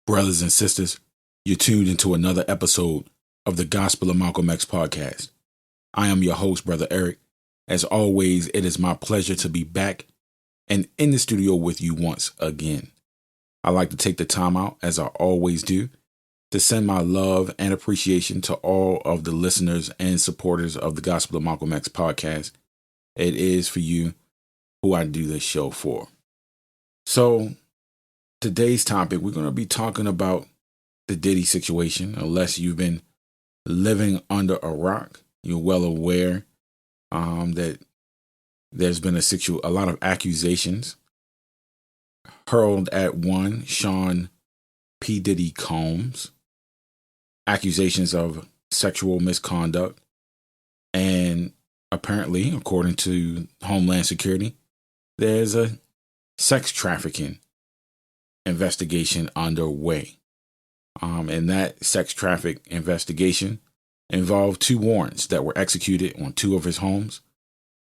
Brothers and sisters, you're tuned into another episode of the Gospel of Malcolm X podcast. I am your host, Brother Eric. As always, it is my pleasure to be back and in the studio with you once again. I like to take the time out, as I always do, to send my love and appreciation to all of the listeners and supporters of the Gospel of Malcolm X podcast. It is for you who I do this show for. So, today's topic, we're going to be talking about the Diddy situation. Unless you've been living under a rock, you're well aware that there's been a lot of accusations hurled at one Sean P.DIDDY Combs, accusations of sexual misconduct, and apparently, according to Homeland Security, there's a sex trafficking investigation underway. And that sex traffic investigation involved 2 warrants that were executed on 2 of his homes,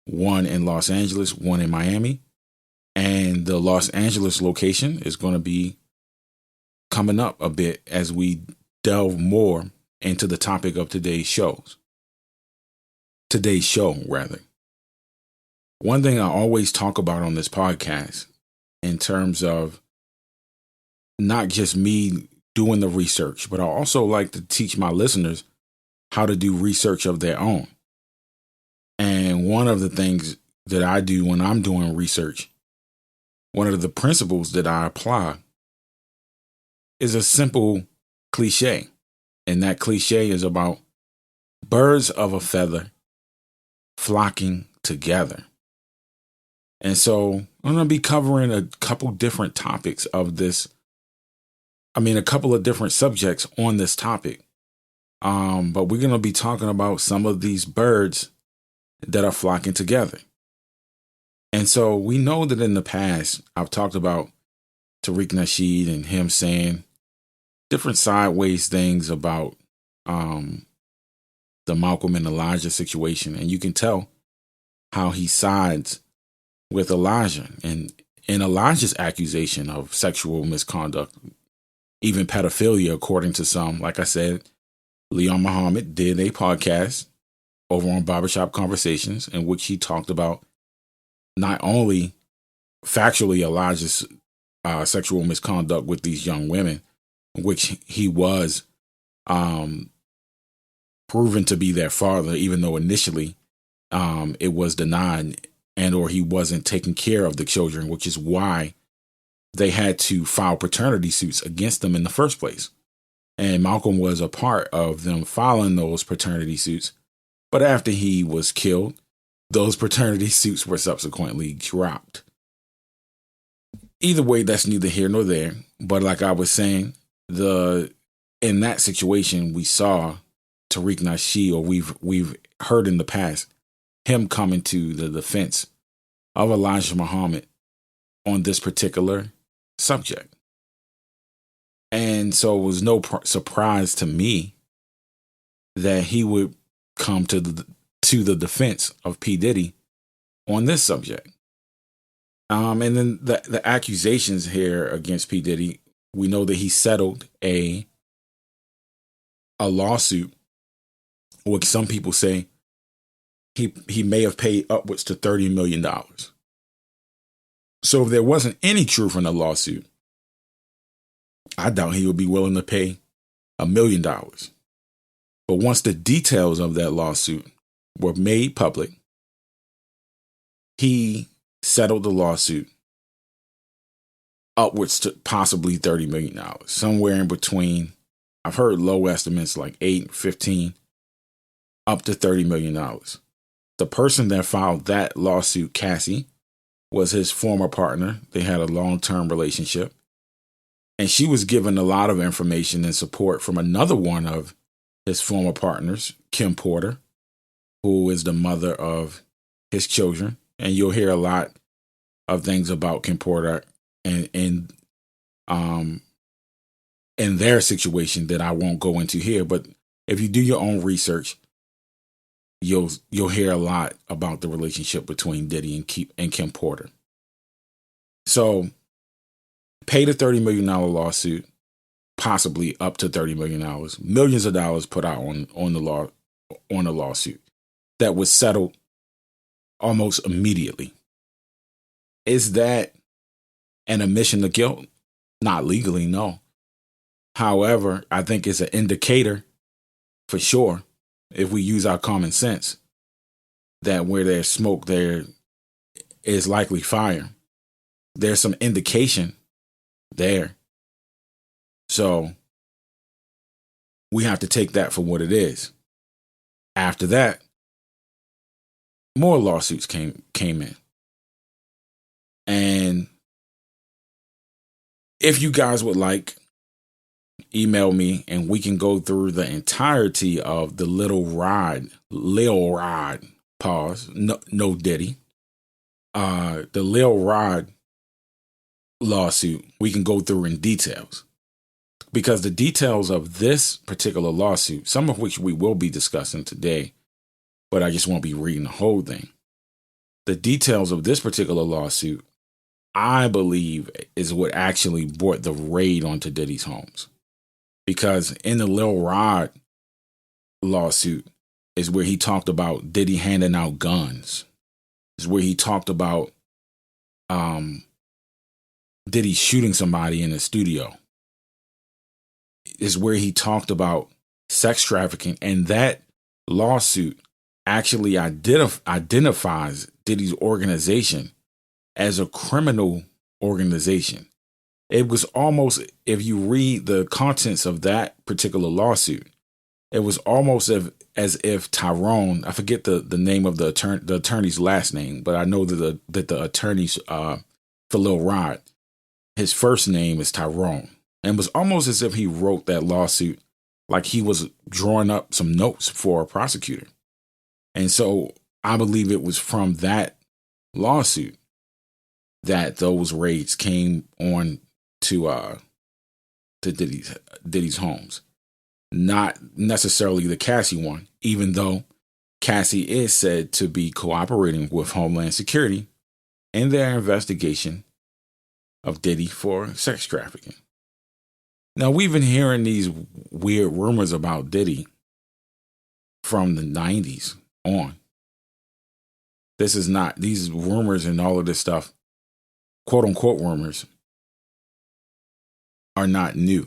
one in Los Angeles, one in Miami. And the Los Angeles location is going to be coming up a bit as we delve more into the topic of today's show. One thing I always talk about on this podcast in terms of not just me doing the research, but I also like to teach my listeners how to do research of their own. And one of the things that I do when I'm doing research, one of the principles that I apply is a simple cliche. And that cliche is about birds of a feather flocking together. And so I'm going to be covering a couple different topics of this. A couple of different subjects on this topic. But we're going to be talking about some of these birds that are flocking together. And so we know that in the past, I've talked about Tariq Nasheed and him saying different sideways things about the Malcolm and Elijah situation. And you can tell how he sides with Elijah and in Elijah's accusation of sexual misconduct, even pedophilia, according to some. Like I said, Leon Muhammad did a podcast over on Barbershop Conversations in which he talked about not only factually Elijah's sexual misconduct with these young women, which he was proven to be their father, even though initially it was denied and or he wasn't taking care of the children, which is why they had to file paternity suits against them in the first place. And Malcolm was a part of them filing those paternity suits. But after he was killed, those paternity suits were subsequently dropped. Either way, that's neither here nor there. But like I was saying, in that situation, we saw Tariq Nasheed, or we've heard in the past, him coming to the defense of Elijah Muhammad on this particular subject. And so it was no surprise to me that he would come to the defense of P. Diddy on this subject. And then the accusations here against P. Diddy, we know that he settled a lawsuit, which some people say he may have paid upwards to $30 million. So if there wasn't any truth in the lawsuit, I doubt he would be willing to pay $1 million. But once the details of that lawsuit were made public, he settled the lawsuit upwards to possibly $30 million, somewhere in between. I've heard low estimates like 8, 15, up to $30 million. The person that filed that lawsuit, Cassie, was his former partner. They had a long-term relationship. And she was given a lot of information and support from another one of his former partners, Kim Porter, who is the mother of his children. And you'll hear a lot of things about Kim Porter and their situation that I won't go into here. But if you do your own research, you'll hear a lot about the relationship between Diddy and Kim Porter. So paid a $30 million lawsuit. possibly up to $30 million, millions of dollars put out on the lawsuit that was settled almost immediately. Is that an admission of guilt? Not legally, no. However, I think it's an indicator for sure, if we use our common sense, that where there's smoke, there is likely fire. There's some indication there. So we have to take that for what it is. After that, more lawsuits came in. And if you guys would like, email me and we can go through the entirety of the Lil Rod, pause, no Diddy. The Lil Rod lawsuit, we can go through in details. Because the details of this particular lawsuit, some of which we will be discussing today, but I just won't be reading the whole thing. The details of this particular lawsuit, I believe, is what actually brought the raid onto Diddy's homes. Because in the Lil Rod lawsuit is where he talked about Diddy handing out guns. Is where he talked about Diddy shooting somebody in the studio. Is where he talked about sex trafficking. And that lawsuit actually identifies Diddy's organization as a criminal organization. It was almost, if you read the contents of that particular lawsuit, it was almost as if Tyrone, I forget the name of the attorney's last name, but I know that the attorney's for Lil Rod, his first name is Tyrone. And it was almost as if he wrote that lawsuit like he was drawing up some notes for a prosecutor. And so I believe it was from that lawsuit that those raids came on to Diddy's homes. Not necessarily the Cassie one, even though Cassie is said to be cooperating with Homeland Security in their investigation of Diddy for sex trafficking. Now, we've been hearing these weird rumors about Diddy from the 90s on. These rumors and all of this stuff, quote unquote rumors, are not new.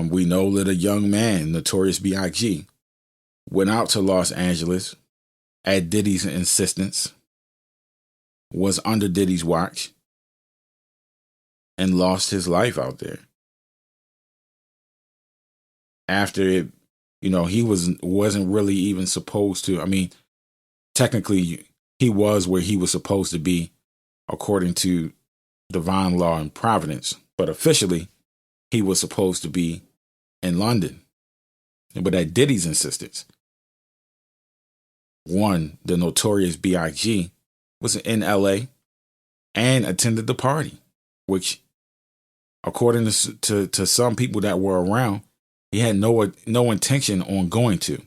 We know that a young man, Notorious B.I.G., went out to Los Angeles at Diddy's insistence, was under Diddy's watch, and lost his life out there. After it, he wasn't really even supposed to. I mean, technically, he was where he was supposed to be, according to divine law and providence. But officially, he was supposed to be in London. But at Diddy's insistence, the Notorious B.I.G. was in L.A. and attended the party, which, according to some people that were around, he had no intention on going to.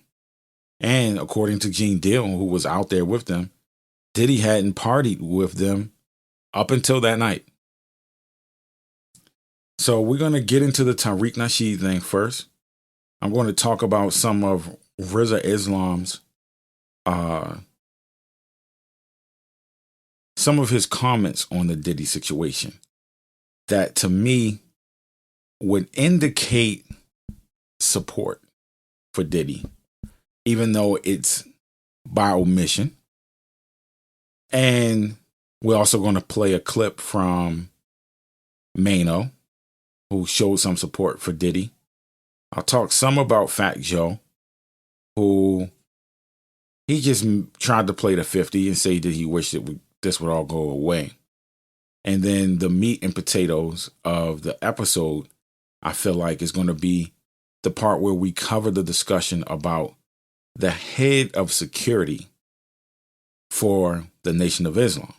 And according to Gene Deal, who was out there with them, Diddy hadn't partied with them up until that night. So we're going to get into the Tariq Nasheed thing first. I'm going to talk about some of RIZZA Islam's, some of his comments on the Diddy situation that to me would indicate support for Diddy, even though it's by omission. And we're also going to play a clip from MAINO, who showed some support for Diddy. I'll talk some about Fat Joe, who he just tried to play the 50 and say that he wished this would all go away. And then the meat and potatoes of the episode, I feel like, is going to be the part where we cover the discussion about the head of security for the Nation of Islam.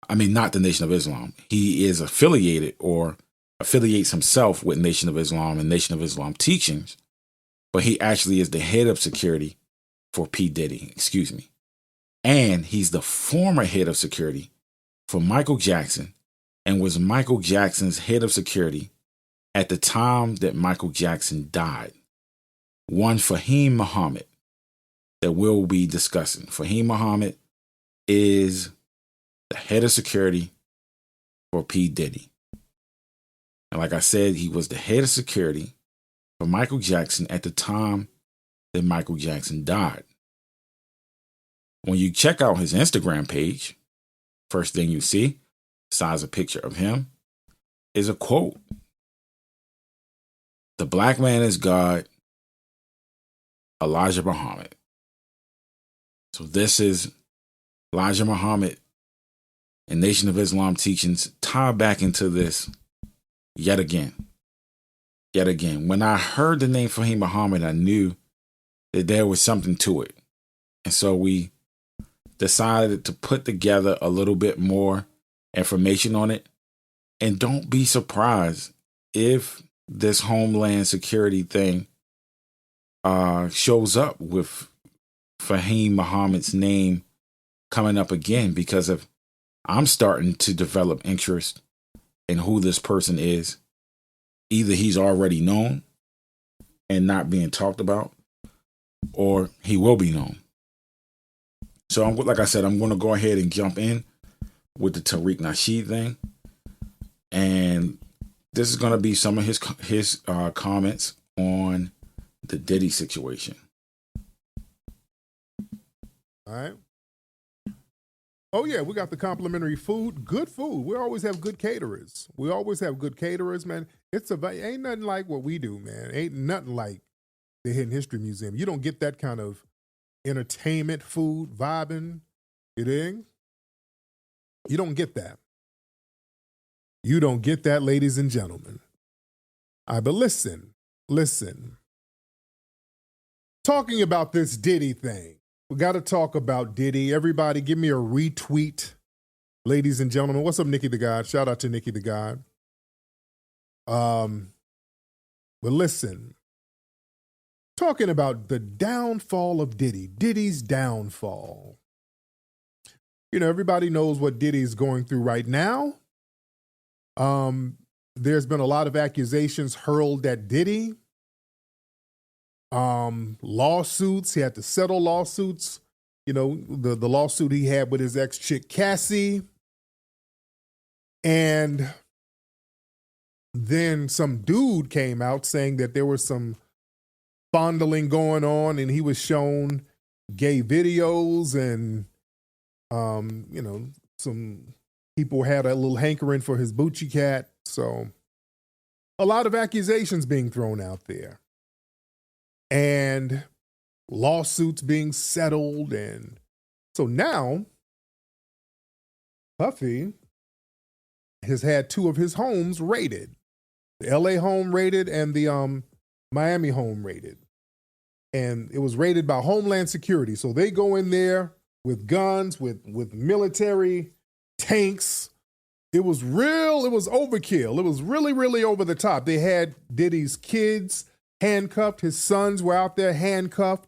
I mean, not the Nation of Islam. He is affiliated or affiliates himself with Nation of Islam and Nation of Islam teachings, but he actually is the head of security for P.DIDDY, And he's the former head of security for Michael Jackson and was Michael Jackson's head of security at the time that Michael Jackson died. One Faheem Muhammad that we'll be discussing. Faheem Muhammad is the head of security for P. Diddy. And like I said, he was the head of security for Michael Jackson at the time that Michael Jackson died. When you check out his Instagram page, first thing you see, besides a picture of him, is a quote. "The black man is God, Elijah Muhammad." So this is Elijah Muhammad and Nation of Islam teachings tie back into this yet again. Yet again. When I heard the name Faheem Muhammad, I knew that there was something to it. And so we decided to put together a little bit more information on it. And don't be surprised if this Homeland Security thing shows up with Faheem Muhammad's name coming up again, because if I'm starting to develop interest in who this person is, either he's already known and not being talked about, or he will be known. So, like I said, I'm going to go ahead and jump in with the Tariq Nasheed thing. And this is going to be some of his comments on the Diddy situation. All right. Oh, yeah, we got the complimentary food. Good food. We always have good caterers. We always have good caterers, man. Ain't nothing like what we do, man. Ain't nothing like the Hidden History Museum. You don't get that kind of entertainment, food, vibing. You dig? You don't get that. You don't get that, ladies and gentlemen. All right, but listen. Talking about this Diddy thing. We got to talk about Diddy. Everybody give me a retweet. Ladies and gentlemen, what's up, Nikki the God? Shout out to Nikki the God. But listen, talking about the downfall of Diddy, Diddy's downfall. You know, everybody knows what Diddy's going through right now. There's been a lot of accusations hurled at Diddy. Lawsuits. He had to settle lawsuits. You know, the lawsuit he had with his ex-chick Cassie. And then some dude came out saying that there was some fondling going on, and he was shown gay videos, and you know, some people had a little hankering for his Bucci cat. So a lot of accusations being thrown out there. And lawsuits being settled. And so now Puffy has had two of his homes raided. The LA home raided and the Miami home raided. And it was raided by Homeland Security. So they go in there with guns, with military tanks. It was overkill. It was really, really over the top. They had Diddy's kids handcuffed. His sons were out there handcuffed.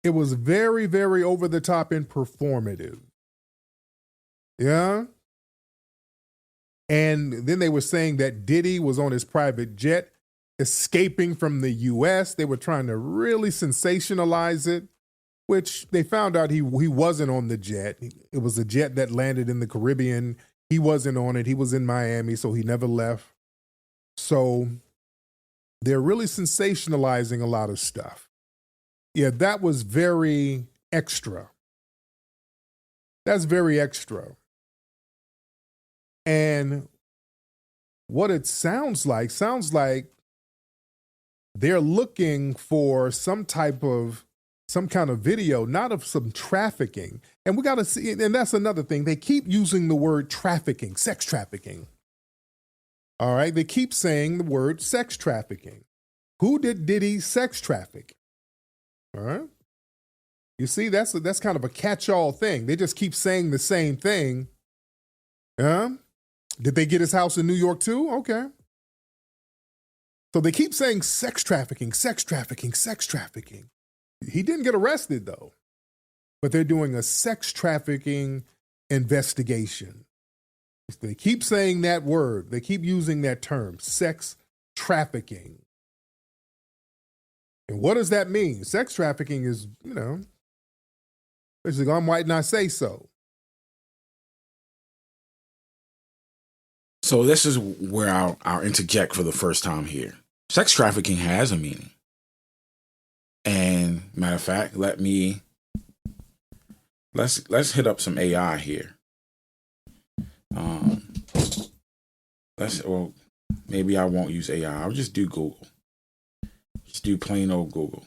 It was very, very over the top and performative. Yeah. And then they were saying that Diddy was on his private jet escaping from the U.S. They were trying to really sensationalize it, which they found out he wasn't on the jet. It was a jet that landed in the Caribbean. He wasn't on it. He was in Miami, so he never left. So they're really sensationalizing a lot of stuff. Yeah, that was very extra. That's very extra. And what it sounds like they're looking for some kind of video, not of some trafficking. And we got to see, and that's another thing. They keep using the word trafficking, sex trafficking. All right, they keep saying the word sex trafficking. Who did Diddy sex traffic? All right. You see, that's kind of a catch-all thing. They just keep saying the same thing. Did they get his house in New York too? Okay. So they keep saying sex trafficking, sex trafficking, sex trafficking. He didn't get arrested though, but they're doing a sex trafficking investigation. They keep saying that word. They keep using that term, sex trafficking. And what does that mean? Sex trafficking is, basically, I'm white and I say so. So this is where I'll interject for the first time here. Sex trafficking has a meaning. And matter of fact, let's hit up some AI here. Maybe I won't use AI. I'll just do Google. Just do plain old Google.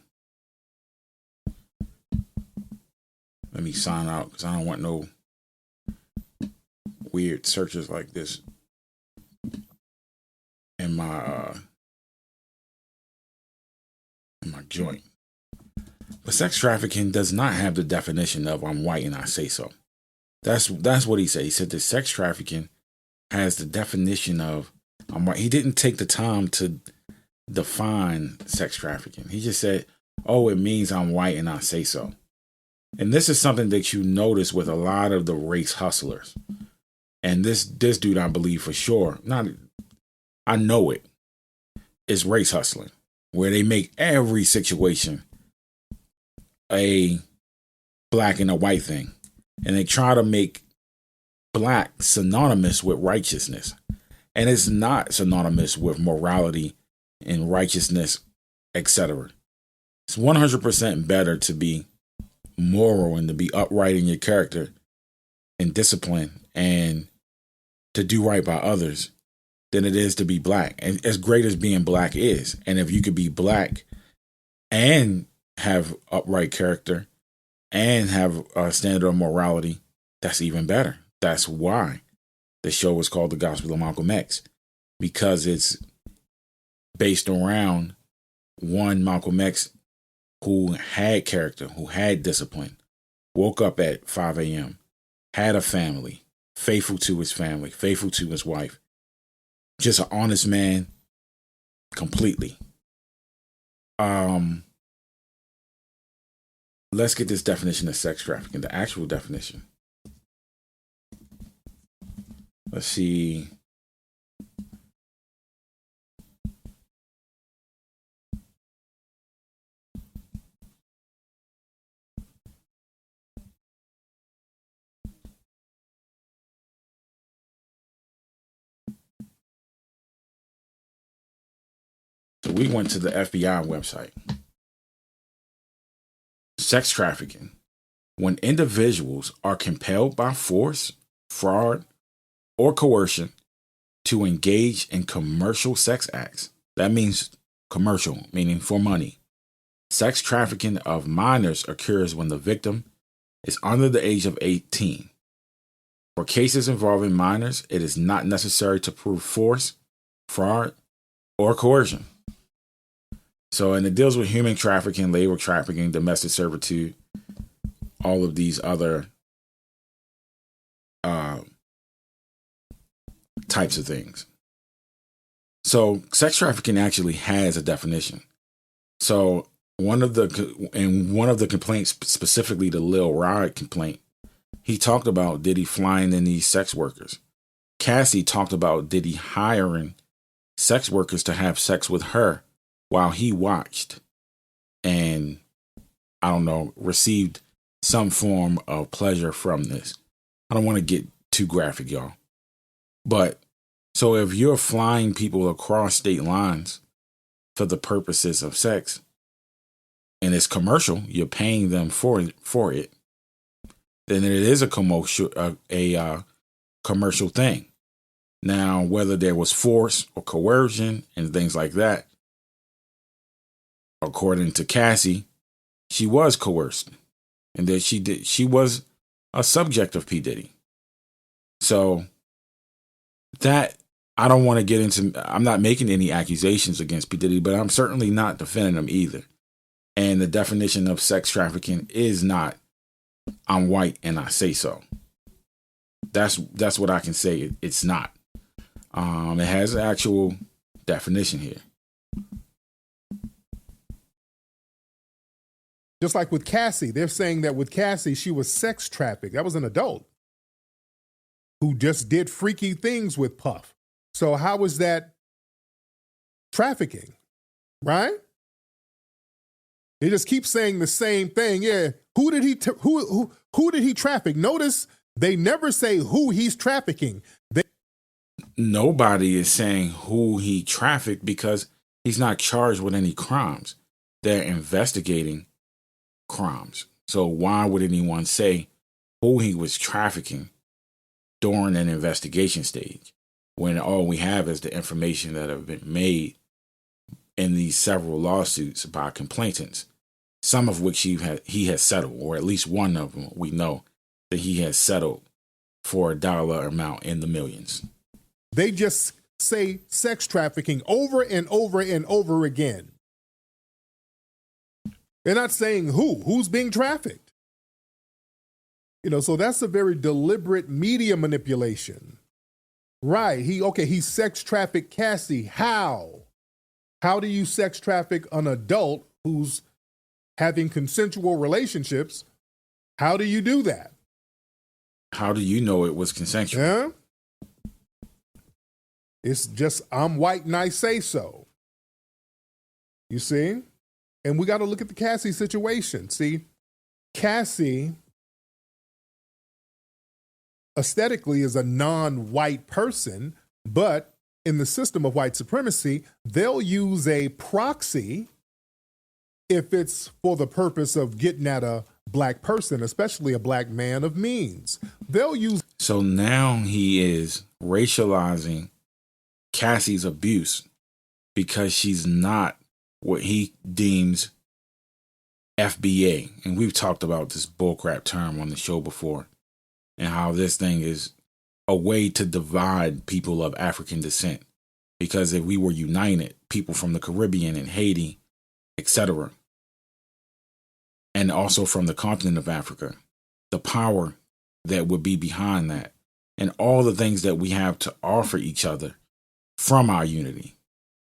Let me sign out because I don't want no weird searches like this in my joint. But sex trafficking does not have the definition of I'm white and I say so. That's what he said. He said that sex trafficking has the definition of I'm white. He didn't take the time to define sex trafficking. He just said, oh, it means I'm white and I say so. And this is something that you notice with a lot of the race hustlers. And this dude, I believe for sure, I know it, is race hustling, where they make every situation a black and a white thing. And they try to make black synonymous with righteousness. And it's not synonymous with morality and righteousness, etc. It's 100% better to be moral and to be upright in your character and discipline and to do right by others than it is to be black. And as great as being black is, and if you could be black and have upright character and have a standard of morality, that's even better. That's why the show is called The Gospel of Malcolm X, because it's based around one Malcolm X who had character, who had discipline, woke up at 5 a.m., had a family, faithful to his family, faithful to his wife, just an honest man completely. Let's get this definition of sex trafficking, the actual definition. Let's see. So we went to the FBI website. Sex trafficking, when individuals are compelled by force, fraud, or coercion to engage in commercial sex acts. That means commercial, meaning for money. Sex trafficking of minors occurs when the victim is under the age of 18. For cases involving minors, it is not necessary to prove force, fraud, or coercion. So, and it deals with human trafficking, labor trafficking, domestic servitude, all of these other types of things. So, sex trafficking actually has a definition. So, one of the complaints, specifically the Lil Rod complaint, he talked about Diddy flying in these sex workers. Cassie talked about Diddy hiring sex workers to have sex with her while he watched and, I don't know, received some form of pleasure from this. I don't want to get too graphic, y'all. But so if you're flying people across state lines for the purposes of sex and it's commercial, you're paying them for it, then it is a commercial thing. Now, whether there was force or coercion and things like that, according to Cassie, she was coerced, and that she was a subject of P. Diddy. So that, I don't want to get into, I'm not making any accusations against P. Diddy, but I'm certainly not defending him either. And the definition of sex trafficking is not, I'm white and I say so. That's what I can say. It's not. It has an actual definition here. Just like with Cassie, they're saying that with Cassie, she was sex trafficked. That was an adult who just did freaky things with Puff. So how is that trafficking, right? They just keep saying the same thing. Yeah, who did he traffic? Notice they never say who he's trafficking. Nobody is saying who he trafficked because he's not charged with any crimes. They're investigating crimes. So why would anyone say who he was trafficking during an investigation stage when all we have is the information that have been made in these several lawsuits by complainants, some of which he has settled, or at least one of them we know that he has settled for a dollar amount in the millions. They just say sex trafficking over and over and over again. They're not saying who's being trafficked. So that's a very deliberate media manipulation. Right, he sex trafficked Cassie. How? How do you sex traffic an adult who's having consensual relationships? How do you do that? How do you know it was consensual? Yeah. It's just, I'm white and I say so. You see? And we got to look at the Cassie situation. See, Cassie aesthetically is a non-white person, but in the system of white supremacy, they'll use a proxy if it's for the purpose of getting at a black person, especially a black man of means. They'll use. So now he is racializing Cassie's abuse because she's not what he deems FBA. And we've talked about this bullcrap term on the show before and how this thing is a way to divide people of African descent. Because if we were united, people from the Caribbean and Haiti, etc., and also from the continent of Africa, the power that would be behind that, and all the things that we have to offer each other from our unity.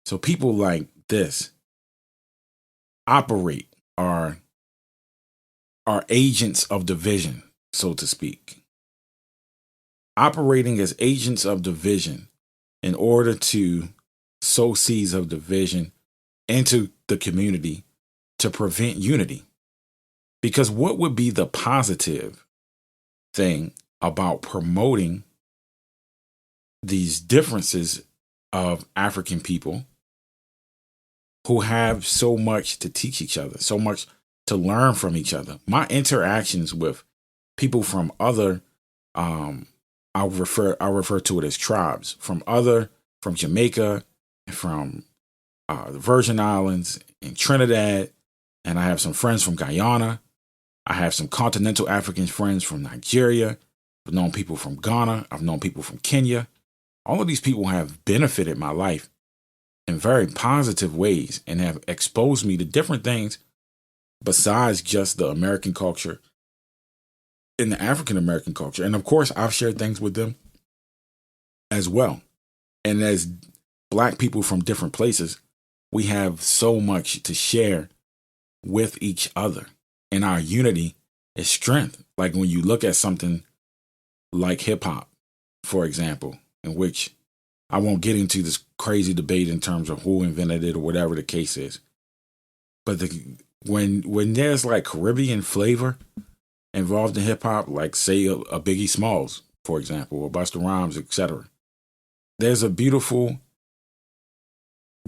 So people like this operate, are agents of division, so to speak. Operating as agents of division in order to sow seeds of division into the community to prevent unity. Because what would be the positive thing about promoting these differences of African people who have so much to teach each other, so much to learn from each other? My interactions with people from other, I'll refer to it as tribes, from Jamaica, from the Virgin Islands and Trinidad, and I have some friends from Guyana. I have some continental African friends from Nigeria. I've known people from Ghana. I've known people from Kenya. All of these people have benefited my life in very positive ways and have exposed me to different things besides just the American culture and the African American culture. And of course, I've shared things with them as well. And as Black people from different places, we have so much to share with each other. And our unity is strength. Like when you look at something like hip hop, for example, in which I won't get into this crazy debate in terms of who invented it or whatever the case is. But when there's like Caribbean flavor involved in hip hop, like say a Biggie Smalls, for example, or Busta Rhymes, etc., there's a beautiful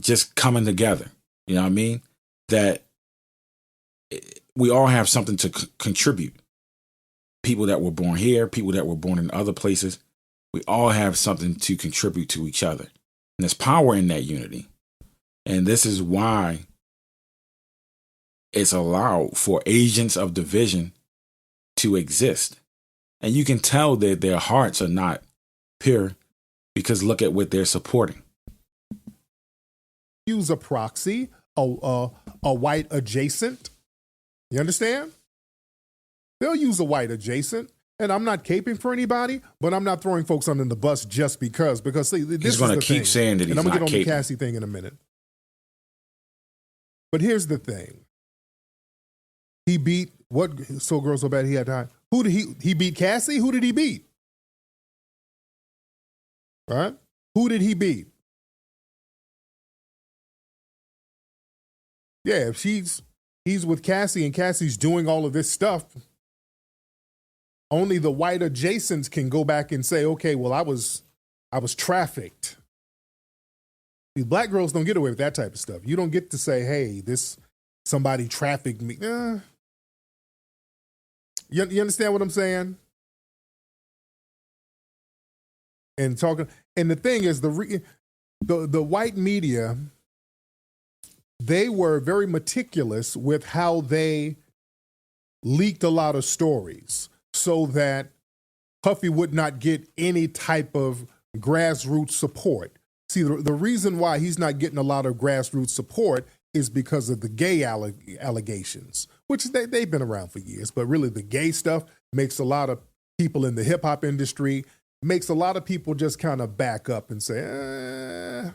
just coming together. You know what I mean? That we all have something to contribute. People that were born here, people that were born in other places, we all have something to contribute to each other. And there's power in that unity. And this is why it's allowed for agents of division to exist. And you can tell that their hearts are not pure because look at what they're supporting. Use a proxy, a white adjacent. You understand? They'll use a white adjacent. And I'm not caping for anybody, but I'm not throwing folks under the bus just because see, this he's going to keep saying that he's not caping. And I'm going to get on the Cassie thing in a minute. But here's the thing. He beat what? So Girl So Bad He Had Time. Who did he beat? Cassie? Who did he beat? right? Who did he beat? Yeah, if he's with Cassie and Cassie's doing all of this stuff, only the white adjacents can go back and say, okay, well, I was trafficked. These black girls don't get away with that type of stuff. You don't get to say, hey, somebody trafficked me. You understand what I'm saying? And the thing is, the white media, they were very meticulous with how they leaked a lot of stories so that Puffy would not get any type of grassroots support. See, the reason why he's not getting a lot of grassroots support is because of the gay allegations, which they've been around for years. But really, the gay stuff makes a lot of people in the hip hop industry, makes a lot of people just kind of back up and say,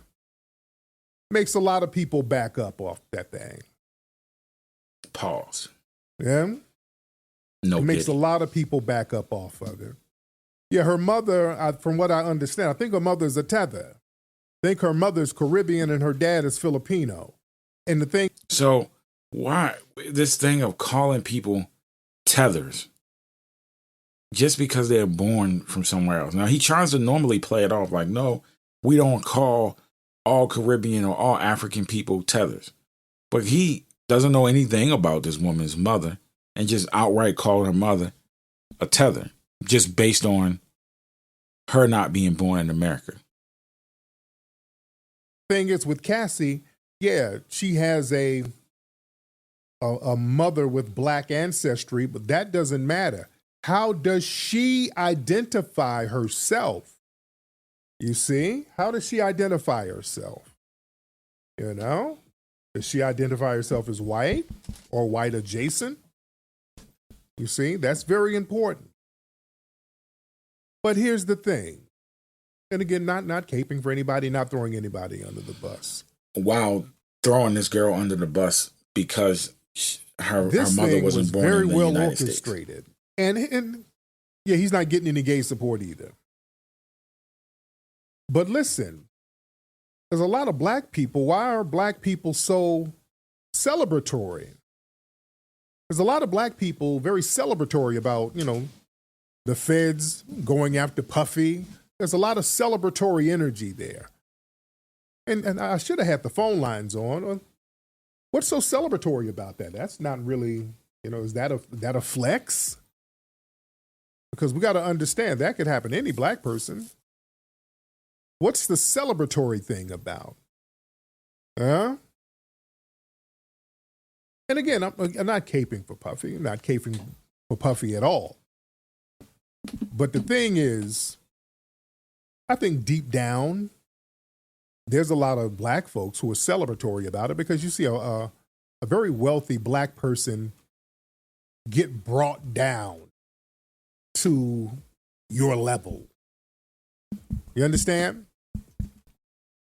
makes a lot of people back up off that thing. Pause. Yeah? No, it makes a lot of people back up off of it. Yeah, her mother, from what I understand, I think her mother's a tether. I think her mother's Caribbean and her dad is Filipino. And the thing. So why this thing of calling people tethers just because they're born from somewhere else? Now, he tries to normally play it off like, no, we don't call all Caribbean or all African people tethers. But he doesn't know anything about this woman's mother and just outright called her mother a tether just based on her not being born in America. Thing is with Cassie, yeah, she has a mother with black ancestry, but that doesn't matter. How does she identify herself? You see? How does she identify herself? You know? Does she identify herself as white or white adjacent? You see? That's very important. But here's the thing. And again, not caping for anybody, not throwing anybody under the bus. While throwing this girl under the bus because her mother wasn't born very in the well United orchestrated. States. And yeah, he's not getting any gay support either. But listen, there's a lot of black people. Why are black people so celebratory? There's a lot of black people very celebratory about, the feds going after Puffy. There's a lot of celebratory energy there. And I should have had the phone lines on. What's so celebratory about that? That's not really, is that a flex? Because we got to understand that could happen to any black person. What's the celebratory thing about? Huh? And again, I'm not caping for Puffy. I'm not caping for Puffy at all. But the thing is, I think deep down, there's a lot of black folks who are celebratory about it because you see a very wealthy black person get brought down to your level. You understand?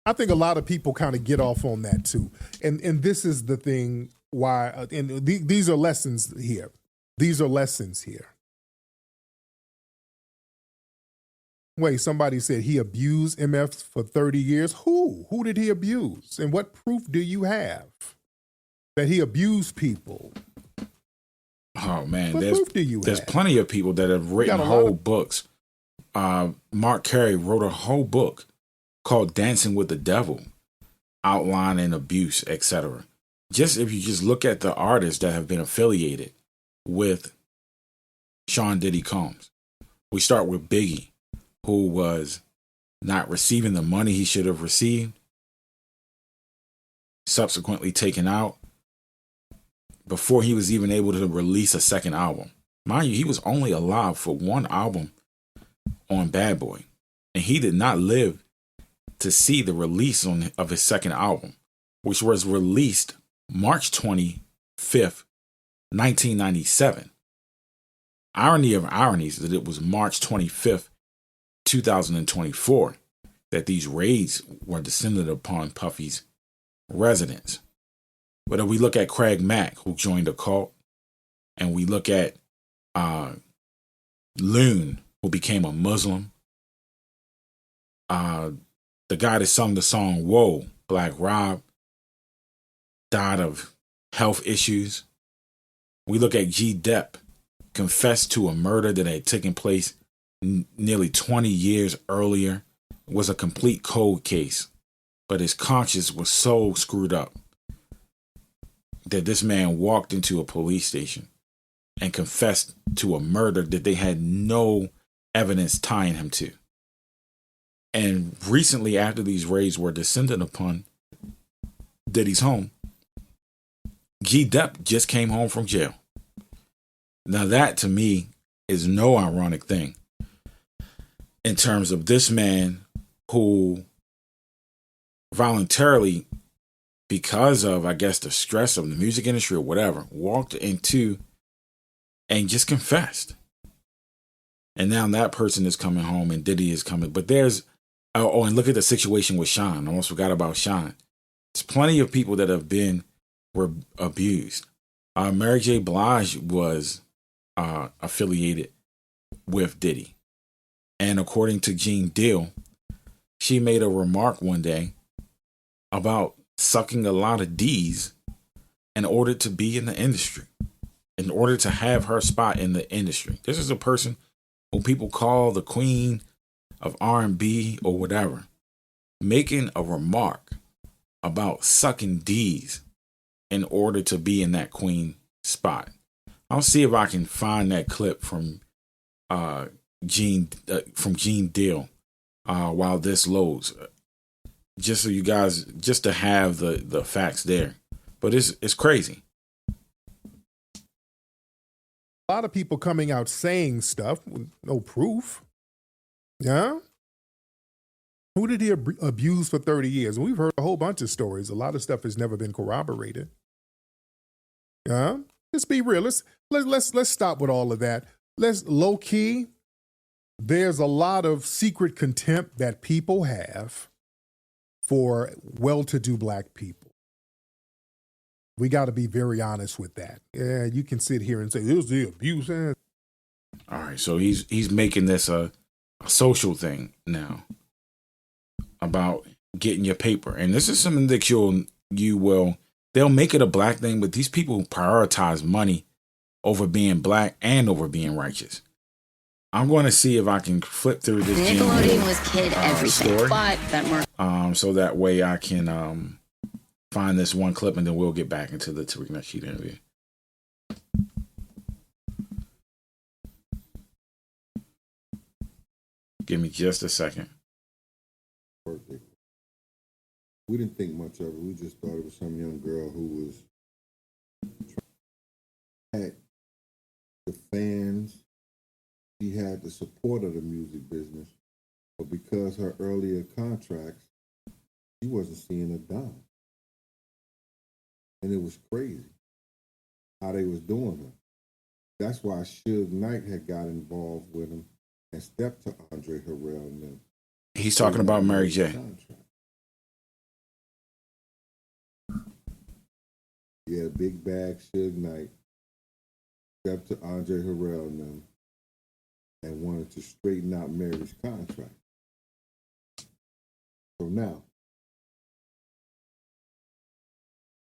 I think a lot of people kind of get off on that too. And this is the thing why, and these are lessons here. These are lessons here. Wait, somebody said he abused MF for 30 years. Who? Who did he abuse? And what proof do you have that he abused people? Oh, man. What proof do you there's have? Plenty of people that have written whole books. Mark Carey wrote a whole book called Dancing with the Devil, outlining abuse, etc. If you just look at the artists that have been affiliated with Sean Diddy Combs. We start with Biggie, who was not receiving the money he should have received, subsequently taken out before he was even able to release a second album. Mind you, he was only alive for one album on Bad Boy, and he did not live to see the release of his second album, which was released March 25th, 1997. Irony of ironies that it was March 25th, 2024, that these raids were descended upon Puffy's residence. But if we look at Craig Mack, who joined a cult, and we look at Loon, who became a Muslim, The guy that sung the song "Whoa," Black Rob, died of health issues. We look at G. Depp, confessed to a murder that had taken place nearly 20 years earlier. It was a complete cold case, but his conscience was so screwed up that this man walked into a police station and confessed to a murder that they had no evidence tying him to. And recently, after these raids were descended upon Diddy's home, G. Depp just came home from jail. Now that, to me, is no ironic thing in terms of this man who voluntarily, because of, I guess, the stress of the music industry or whatever, walked into and just confessed. And now that person is coming home and Diddy is coming. But there's, and look at the situation with Sean. I almost forgot about Sean. There's plenty of people that were abused. Mary J. Blige was affiliated with Diddy. And according to Gene Deal, she made a remark one day about sucking a lot of D's in order to be in the industry, in order to have her spot in the industry. This is a person who people call the queen of R&B or whatever, making a remark about sucking D's in order to be in that queen spot. I'll see if I can find that clip from Gene Deal while this loads, just so you guys, just to have the facts there. But it's crazy. A lot of people coming out saying stuff with no proof. Yeah. Who did he abuse for 30 years? We've heard a whole bunch of stories. A lot of stuff has never been corroborated. Yeah. Let's be real. Let's stop with all of that. Let's low key. There's a lot of secret contempt that people have for well-to-do black people. We got to be very honest with that. Yeah, you can sit here and say, it was the abuse. All right, so he's making this a social thing now about getting your paper. And this is something that they'll make it a black thing, but these people prioritize money over being black and over being righteous. I'm going to see if I can flip through this Nickelodeon was kid everything, story, but that more. So that way I can find this one clip and then we'll get back into the Tariq Nasheed interview. Give me just a second. We didn't think much of it. We just thought it was some young girl who was had the fans. She had the support of the music business, but because her earlier contracts, she wasn't seeing a dime. And it was crazy how they was doing her. That's why Suge Knight had got involved with him and stepped to Andre Harrell and them. He's talking about Mary J. Yeah, big bag, Suge Knight stepped to Andre Harrell and them and wanted to straighten out Mary's contract. So now,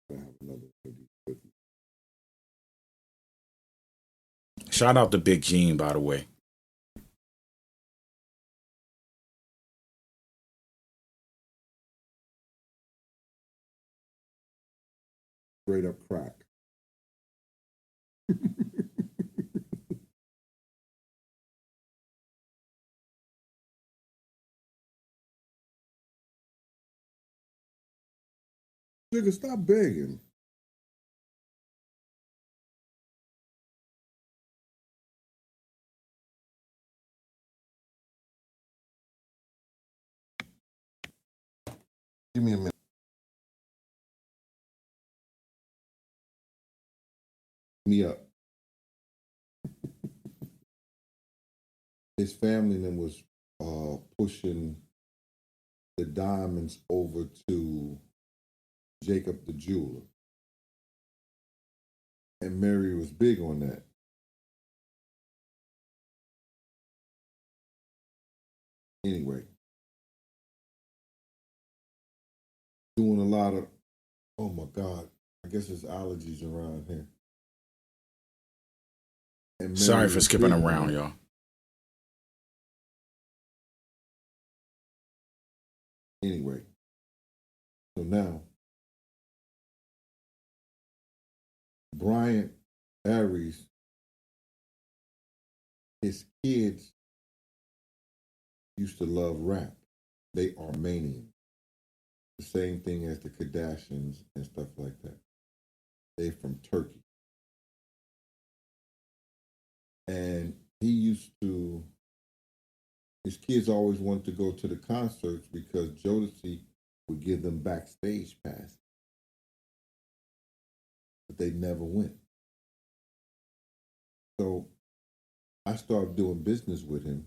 I have another 50. Shout out to Big Gene, by the way. Straight up crack. Nigga, stop begging. Give me a minute. Me up. His family then was pushing the diamonds over to Jacob the jeweler. And Mary was big on that. Anyway, lot of, oh my God, I guess there's allergies around here. And Sorry Mary for was skipping big on around, it. y'all. Anyway, so now, Brian Aries, his kids used to love rap. They are Armenian. The same thing as the Kardashians and stuff like that. They're from Turkey. And his kids always wanted to go to the concerts because Jodeci would give them backstage passes. But they never went. So I started doing business with him,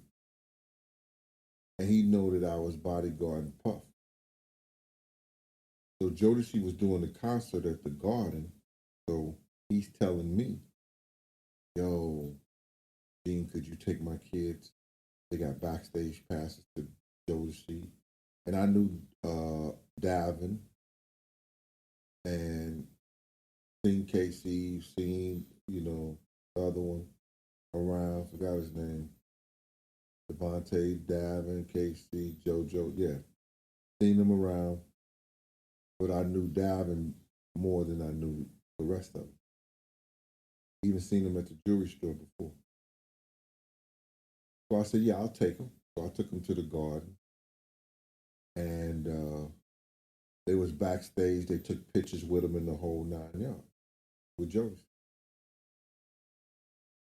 and he knew that I was bodyguarding Puff. So Jodeci was doing the concert at the Garden, so he's telling me, yo, Dean, could you take my kids? They got backstage passes to Jodeci. And I knew Davin and seen KC, seen, the other one around, forgot his name. Devontae, Davin, KC, JoJo, yeah. Seen them around, but I knew Davin more than I knew the rest of them. Even seen them at the jewelry store before. So I said, yeah, I'll take them. So I took them to the Garden. And they was backstage. They took pictures with them in the whole 9 yards with Jodeci.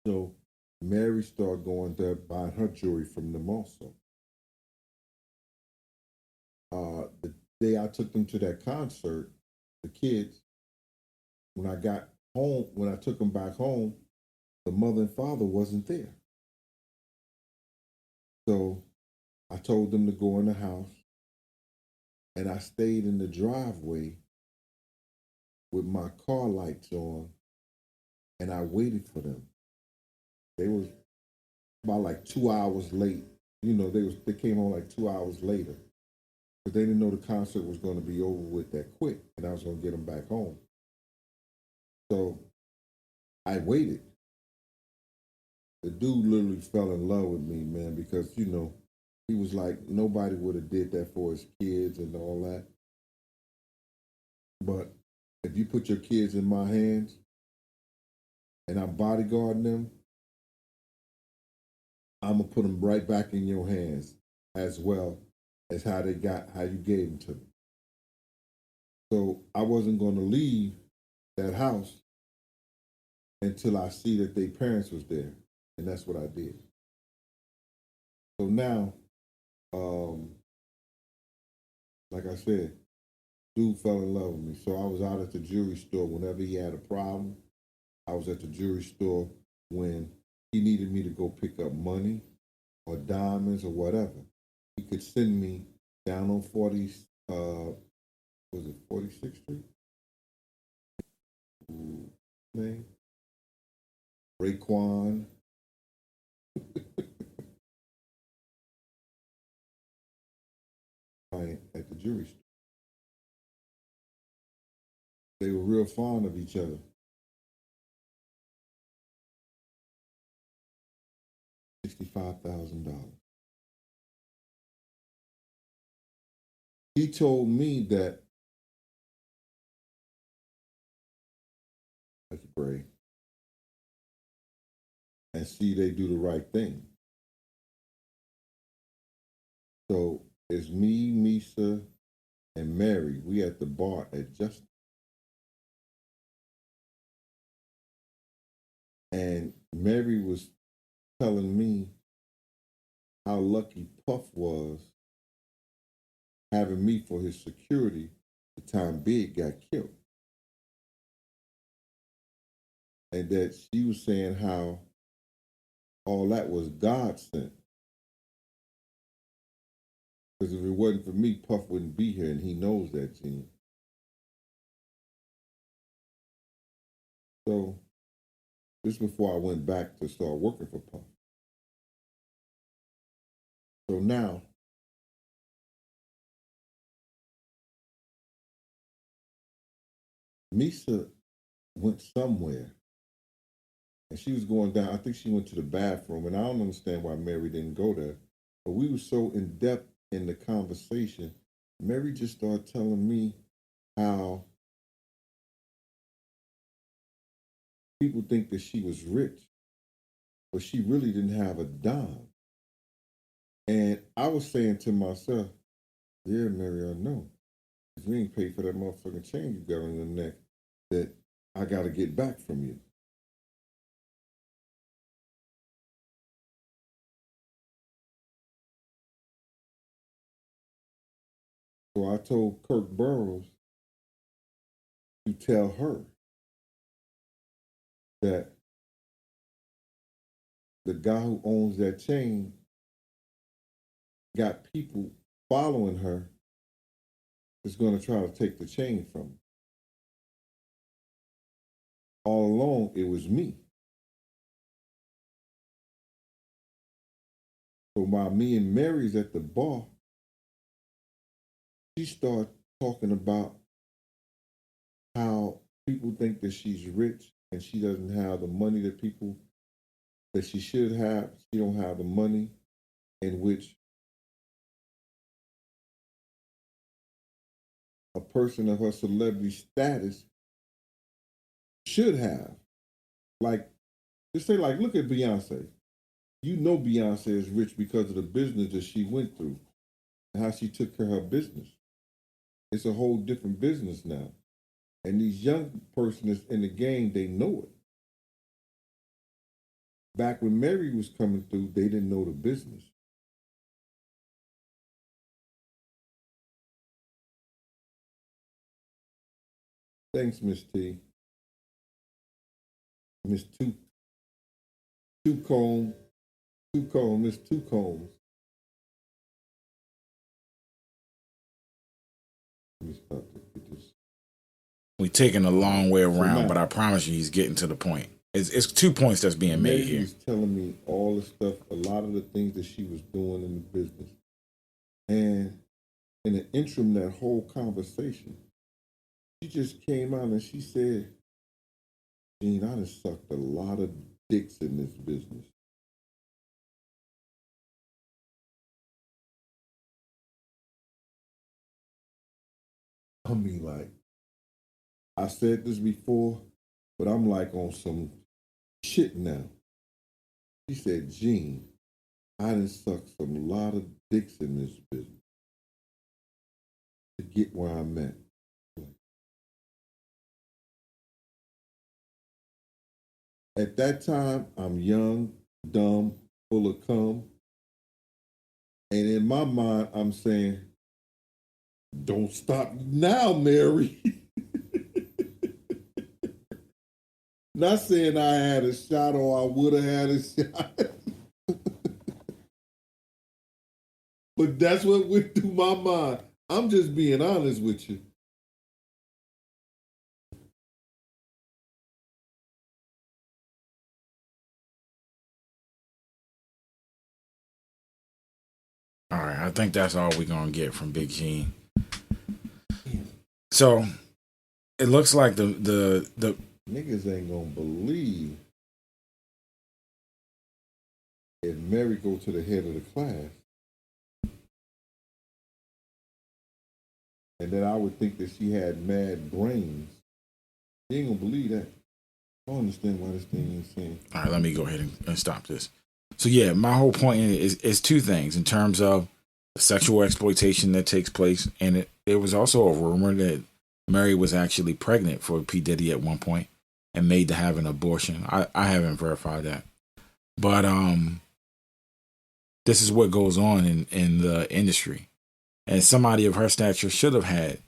So Mary started going there, buying her jewelry from them also. The day I took them to that concert, the kids, when I got home, when I took them back home, the mother and father wasn't there. So I told them to go in the house, and I stayed in the driveway with my car lights on, and I waited for them. They was about like 2 hours late. They came on like 2 hours later. But they didn't know the concert was going to be over with that quick, and I was going to get them back home. So I waited. The dude literally fell in love with me, man, because, he was like, nobody would have did that for his kids and all that. But if you put your kids in my hands and I'm bodyguarding them, I'm going to put them right back in your hands as well as how you gave them to me. So I wasn't going to leave that house until I see that their parents was there. And that's what I did. So now, like I said, dude fell in love with me. So I was out at the jewelry store whenever he had a problem. I was at the jewelry store when he needed me to go pick up money or diamonds or whatever. He could send me down on 46th Street? Name? Raekwon. At the jewelry store. They were real fond of each other. $65,000. He told me that I could pray and see they do the right thing. So it's me, Misa, and Mary. We at the bar at Justin. And Mary was telling me how lucky Puff was having me for his security the time Big got killed. And that she was saying how all that was God sent. Because if it wasn't for me, Puff wouldn't be here, and he knows that, Gene. So this is before I went back to start working for Puff. So now, Misa went somewhere, and she was going down. I think she went to the bathroom, and I don't understand why Mary didn't go there. But we were so in depth in the conversation. Mary just started telling me how people think that she was rich, but she really didn't have a dime. And I was saying to myself, yeah, Mary, I know. If you ain't paid for that motherfucking chain you got on your neck that I got to get back from you. So I told Kirk Burroughs to tell her that the guy who owns that chain got people following her that's going to try to take the chain from her. All along, it was me. So while me and Mary's at the bar, she started talking about how people think that she's rich and she doesn't have the money that people that she should have. She don't have the money in which a person of her celebrity status should have. Like, just say, like, look at Beyonce. You know Beyonce is rich because of the business that she went through and how she took care of her business. It's a whole different business now. And these young persons in the game, they know it. Back when Mary was coming through, they didn't know the business. Thanks, Miss T. Miss Two Comb, Miss Two Combs. Let me stop this. We're taking a long way around, but I promise you he's getting to the point. It's 2 points that's being made here. She's telling me all the stuff, a lot of the things that she was doing in the business. And in the interim, that whole conversation, she just came out and she said, Gene, I done sucked a lot of dicks in this business. I mean, like, I said this before, but I'm like on some shit now. She said, Gene, I done sucked some lot of dicks in this business to get where I'm at. At that time, I'm young, dumb, full of cum. And in my mind, I'm saying, don't stop now, Mary. Not saying I had a shot or I would have had a shot. But that's what went through my mind. I'm just being honest with you. All right, I think that's all we're going to get from Big Gene. So, it looks like the niggas ain't gonna believe if Mary go to the head of the class. And that I would think that she had mad brains. You ain't gonna believe that. I don't understand why this thing ain't saying. All right, let me go ahead and stop this. So yeah, my whole point is two things in terms of the sexual exploitation that takes place, and there was also a rumor that Mary was actually pregnant for P. Diddy at one point and made to have an abortion. I haven't verified that, but this is what goes on in the industry, and somebody of her stature should have had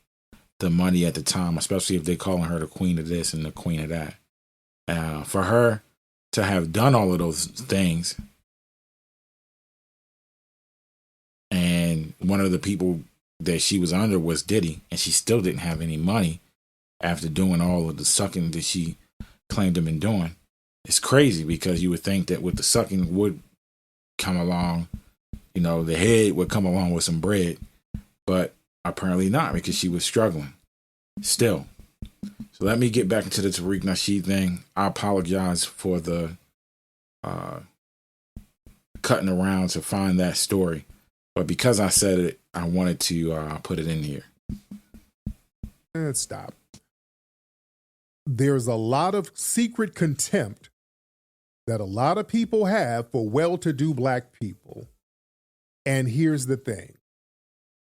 the money at the time, especially if they're calling her the queen of this and the queen of that. For her to have done all of those things, and one of the people that she was under was Diddy, and she still didn't have any money after doing all of the sucking that she claimed to have been doing. It's crazy because you would think that with the sucking would come along, you know, the head would come along with some bread, but apparently not, because she was struggling still. let me get back into the Tariq Nasheed thing. I apologize for the cutting around to find that story. But because I said it, I wanted to put it in here. And stop. There's a lot of secret contempt that a lot of people have for well-to-do black people. And here's the thing.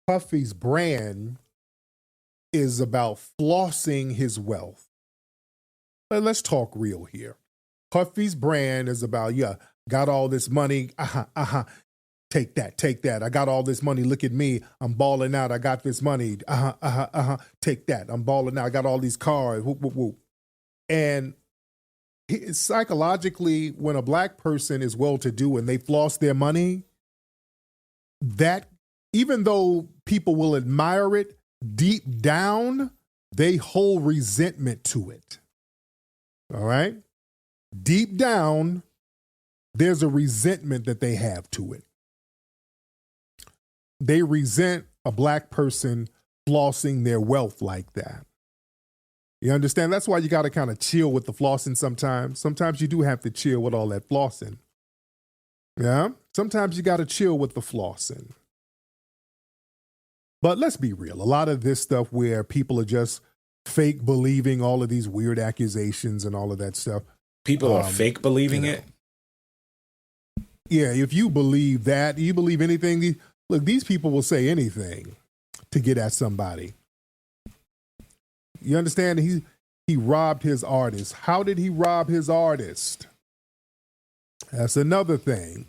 Puffy's brand is about flossing his wealth. But let's talk real here. Puffy's brand is about, got all this money. Take that. I got all this money. Look at me. I'm balling out. I got this money. Take that. I'm balling out. I got all these cars. Whoop, whoop, whoop. And psychologically, when a black person is well-to-do and they floss their money, that even though people will admire it, deep down, they hold resentment to it. All right? Deep down, there's a resentment that they have to it. They resent a black person flossing their wealth like that. You understand? That's why you got to kind of chill with the flossing sometimes. Sometimes you do have to chill with all that flossing. Yeah? Sometimes you got to chill with the flossing. But let's be real. A lot of this stuff where people are just fake believing all of these weird accusations and all of that stuff. People are fake believing it? Yeah, if you believe that, you believe anything. Look, these people will say anything to get at somebody. You understand? He robbed his artist. How did he rob his artist? That's another thing.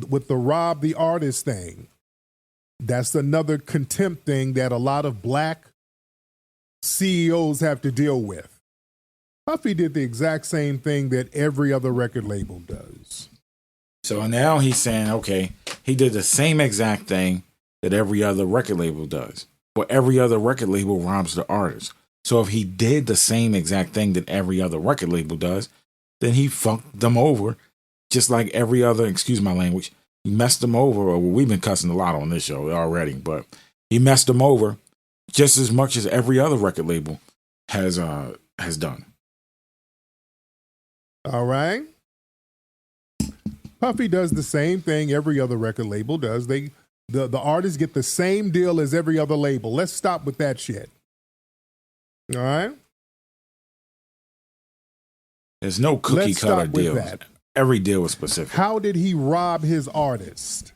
With the rob the artist thing, that's another contempt thing that a lot of black CEOs have to deal with. Puffy did the exact same thing that every other record label does. So now he's saying, okay, he did the same exact thing that every other record label does. But every other record label robs the artist. So if he did the same exact thing that every other record label does, then he fucked them over just like every other, excuse my language, he messed them over. Or we've been cussing a lot on this show already, but he messed them over just as much as every other record label has done. All right. Puffy does the same thing every other record label does. The artists get the same deal as every other label. Let's stop with that shit. All right? There's no cookie cutter deal. Every deal was specific. How did he rob his artist?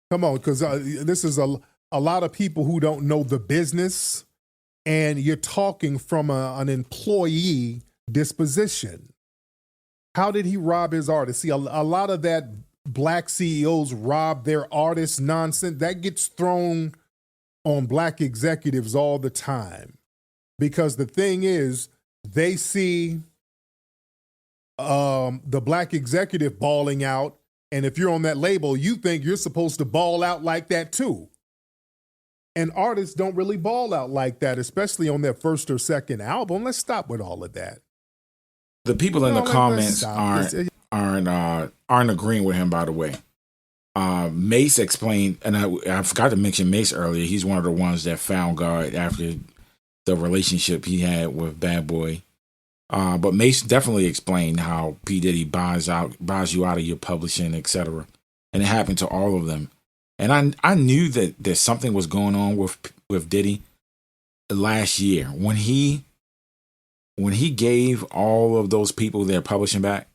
Come on, because this is a lot of people who don't know the business, and you're talking from an employee disposition. How did he rob his artist? See, a lot of that black CEOs rob their artists nonsense. That gets thrown on black executives all the time. Because the thing is, they see the black executive balling out, and if you're on that label, you think you're supposed to ball out like that too. And artists don't really ball out like that, especially on their first or second album. Let's stop with all of that. The people in the comments aren't agreeing with him, by the way. Mace explained, and I forgot to mention Mace earlier. He's one of the ones that found God after the relationship he had with Bad Boy. But Mace definitely explained how P. Diddy buys you out of your publishing, etc. And it happened to all of them. And I knew that something was going on with Diddy last year when he gave all of those people their publishing back.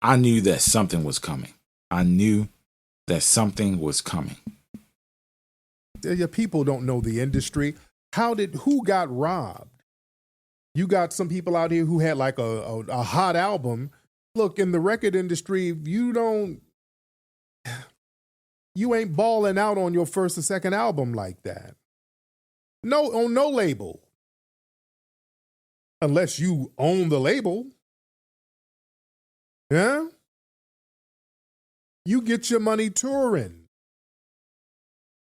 I knew that something was coming. Yeah, people don't know the industry. Who got robbed? You got some people out here who had like a hot album. Look, in the record industry, you ain't balling out on your first or second album like that. No, on no label. Unless you own the label. Yeah? You get your money touring.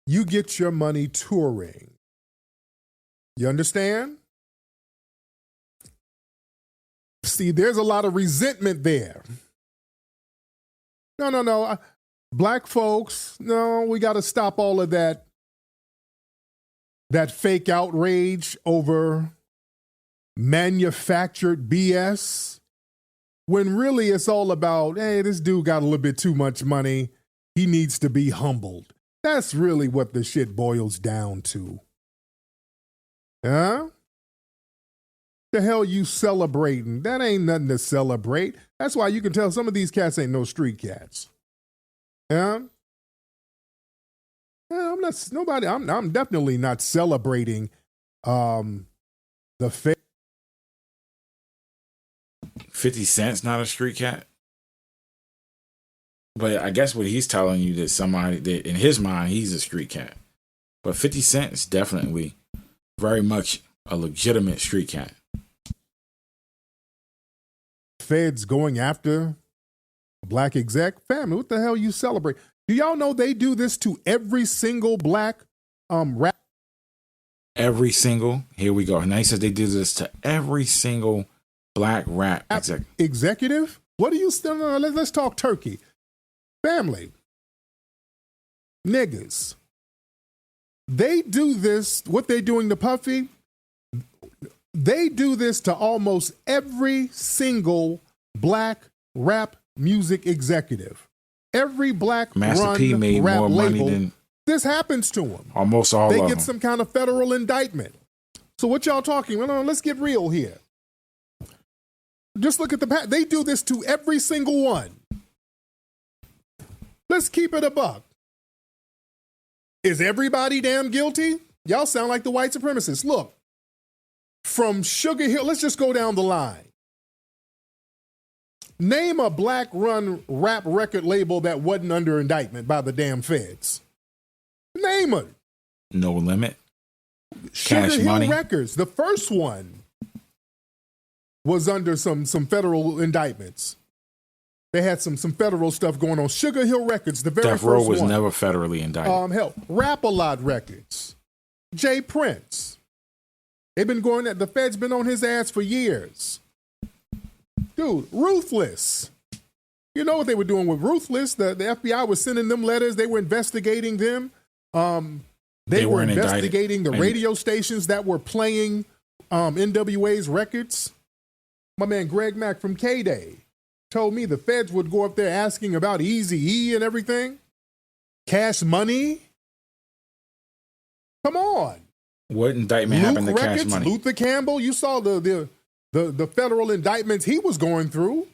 You understand? See, there's a lot of resentment there. No. Black folks, no, we got to stop all of that that fake outrage over manufactured BS, when really it's all about, hey, this dude got a little bit too much money. He needs to be humbled. That's really what the shit boils down to. Huh? The hell you celebrating? That ain't nothing to celebrate. That's why you can tell some of these cats ain't no street cats. Yeah? I'm not nobody. I'm definitely not celebrating the 50 Cent's not a street cat. But I guess what he's telling you that somebody that in his mind he's a street cat. But 50 Cent is definitely very much a legitimate street cat. Feds going after a black exec. Family, what the hell you celebrate? Do y'all know they do this to every single black rap? Every single, here we go. Now he says they do this to every single black rap executive? What do you still know? Let's talk turkey. Family. Niggas. They do this, what they doing to Puffy, they do this to almost every single black rap music executive. Every black Master P made rap more label, money than this happens to them. Almost all they of them. They get some kind of federal indictment. So what y'all talking? Well, let's get real here. Just look at they do this to every single one. Let's keep it a buck. Is everybody damn guilty? Y'all sound like the white supremacists. Look, from Sugar Hill, let's just go down the line. Name a black-run rap record label that wasn't under indictment by the damn feds. Name it. No Limit. Sugar Cash Hill Money Records, the first one, was under some federal indictments. They had some federal stuff going on. Sugar Hill Records, the very Death first Row was one. never federally indicted. Hell, Rap-A-Lot Records, Jay Prince. They've been going at the feds been on his ass for years. Dude, Ruthless. You know what they were doing with Ruthless? The FBI was sending them letters. They were investigating them. They were investigating the radio stations that were playing NWA's records. My man Greg Mack from K-Day told me the feds would go up there asking about Eazy-E and everything. Cash Money. Come on. What indictment Luke happened to Records, Cash Money? Luther Campbell. You saw the federal indictments he was going through.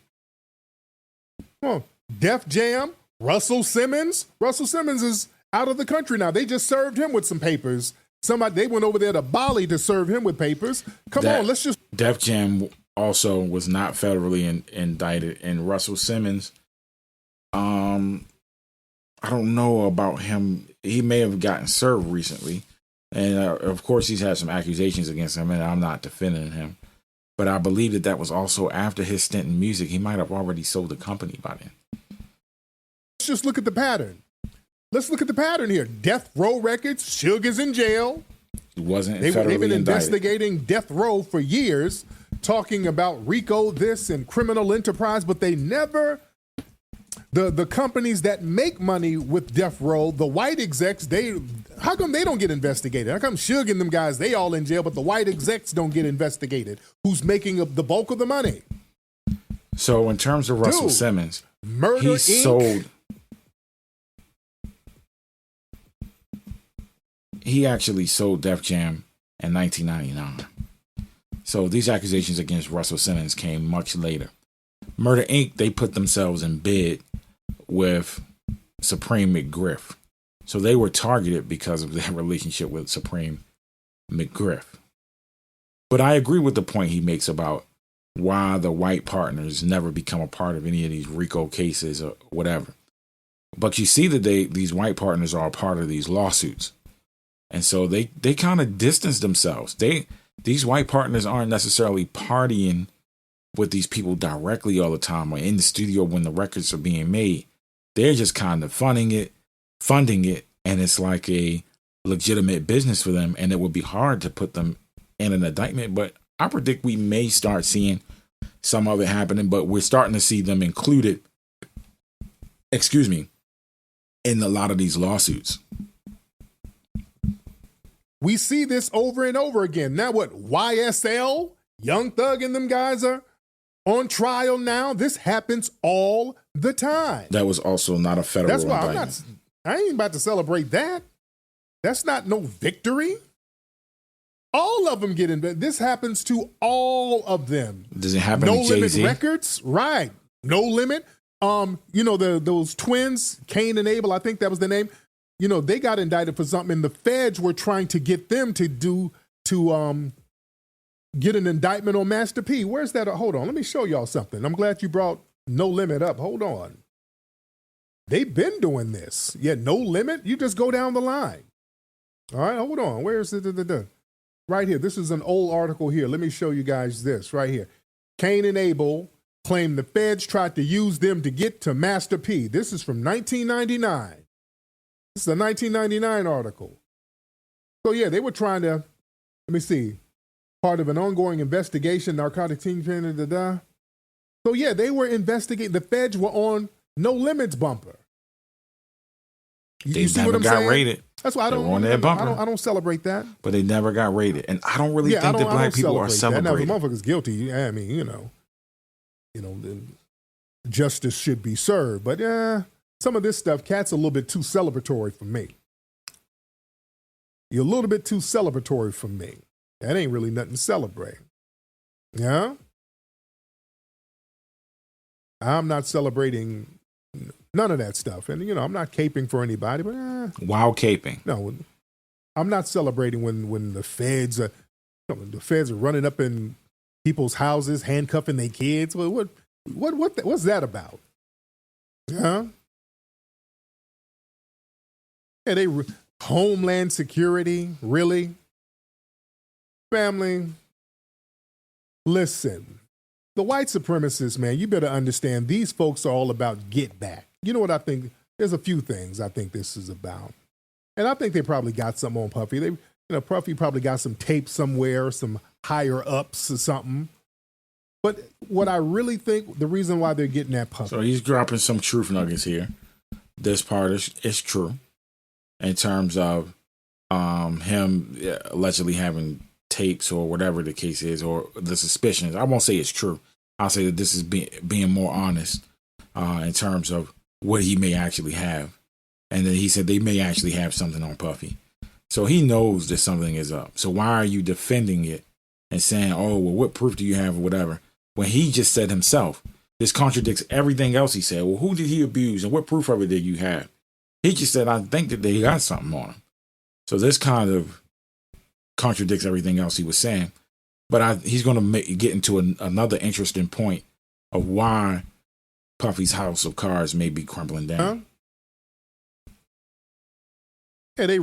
Def Jam, Russell Simmons. Russell Simmons is out of the country now. They just served him with some papers. They went over there to Bali to serve him with papers. Come on, let's just. Def Jam also was not federally indicted, and Russell Simmons, I don't know about him. He may have gotten served recently, and of course he's had some accusations against him, and I'm not defending him. But I believe that was also after his stint in music. He might have already sold the company by then. Let's just look at the pattern. Let's look at the pattern here. Death Row Records, Sugar's in jail. He wasn't They've been indicted. investigating Death Row for years, talking about RICO this and criminal enterprise, but they never, the companies that make money with Death Row, the white execs, how come they don't get investigated? How come Suge and them guys, they all in jail, but the white execs don't get investigated? Who's making the bulk of the money? So in terms of Russell Simmons, Murder he Inc. sold. He actually sold Def Jam in 1999. So these accusations against Russell Simmons came much later. Murder Inc., they put themselves in bid with Supreme McGriff. So they were targeted because of their relationship with Supreme McGriff. But I agree with the point he makes about why the white partners never become a part of any of these RICO cases or whatever. But you see that these white partners are a part of these lawsuits. And so they kind of distance themselves. These white partners aren't necessarily partying with these people directly all the time or in the studio when the records are being made. They're just kind of funding it, and it's like a legitimate business for them, and it would be hard to put them in an indictment. But I predict we may start seeing some of it happening, but we're starting to see them included, in a lot of these lawsuits. We see this over and over again. Now what? YSL, Young Thug and them guys are on trial now. This happens all the time. That was also not a federal That's why indictment. I ain't about to celebrate that. That's not no victory. All of them get in. This happens to all of them. Does it happen No to Limit Jay-Z? Records, right? No Limit. Those twins, Cain and Abel. I think that was the name. They got indicted for something, and the feds were trying to get them to get an indictment on Master P. Where's that? Hold on, let me show y'all something. I'm glad you brought No Limit up. Hold on. They've been doing this. Yeah, No Limit. You just go down the line. All right, hold on. Where's it? Right here. This is an old article here. Let me show you guys this right here. Cain and Abel claim the feds tried to use them to get to Master P. This is from 1999. This is a 1999 article. So yeah, they were trying to, let me see, part of an ongoing investigation, narcotic kingpin, So yeah, they were investigating. The feds were on No Limits bumper. They never got raided. That's why I don't. They were on that bumper. I don't celebrate that. But they never got raided, and I don't really think that black people are celebrating. Now, the motherfucker's guilty. I mean, the justice should be served. But some of this stuff, cat's a little bit too celebratory for me. You're a little bit too celebratory for me. That ain't really nothing to celebrate. Yeah? I'm not celebrating none of that stuff. And, I'm not caping for anybody, but Wild caping. No, I'm not celebrating when the feds are running up in people's houses, handcuffing their kids. What's that about? Yeah? Yeah, Homeland Security, really? Family, listen. The white supremacists, man, you better understand these folks are all about get back. You know what I think? There's a few things I think this is about. And I think they probably got something on Puffy. Puffy probably got some tape somewhere, some higher ups or something. But what I really think, the reason why they're getting that Puffy. So he's dropping some truth nuggets here. This part is true in terms of him allegedly having tapes or whatever the case is, or the suspicions. I won't say it's true. I'll say that this is being more honest in terms of what he may actually have. And then he said they may actually have something on Puffy. So he knows that something is up. So why are you defending it and saying, oh, well, what proof do you have or whatever? When he just said himself, this contradicts everything else he said. Well, who did he abuse and what proof of it did you have? He just said, I think that they got something on him. So this kind of contradicts everything else he was saying. But he's going to get into another interesting point of why Puffy's house of cards may be crumbling down. Yeah,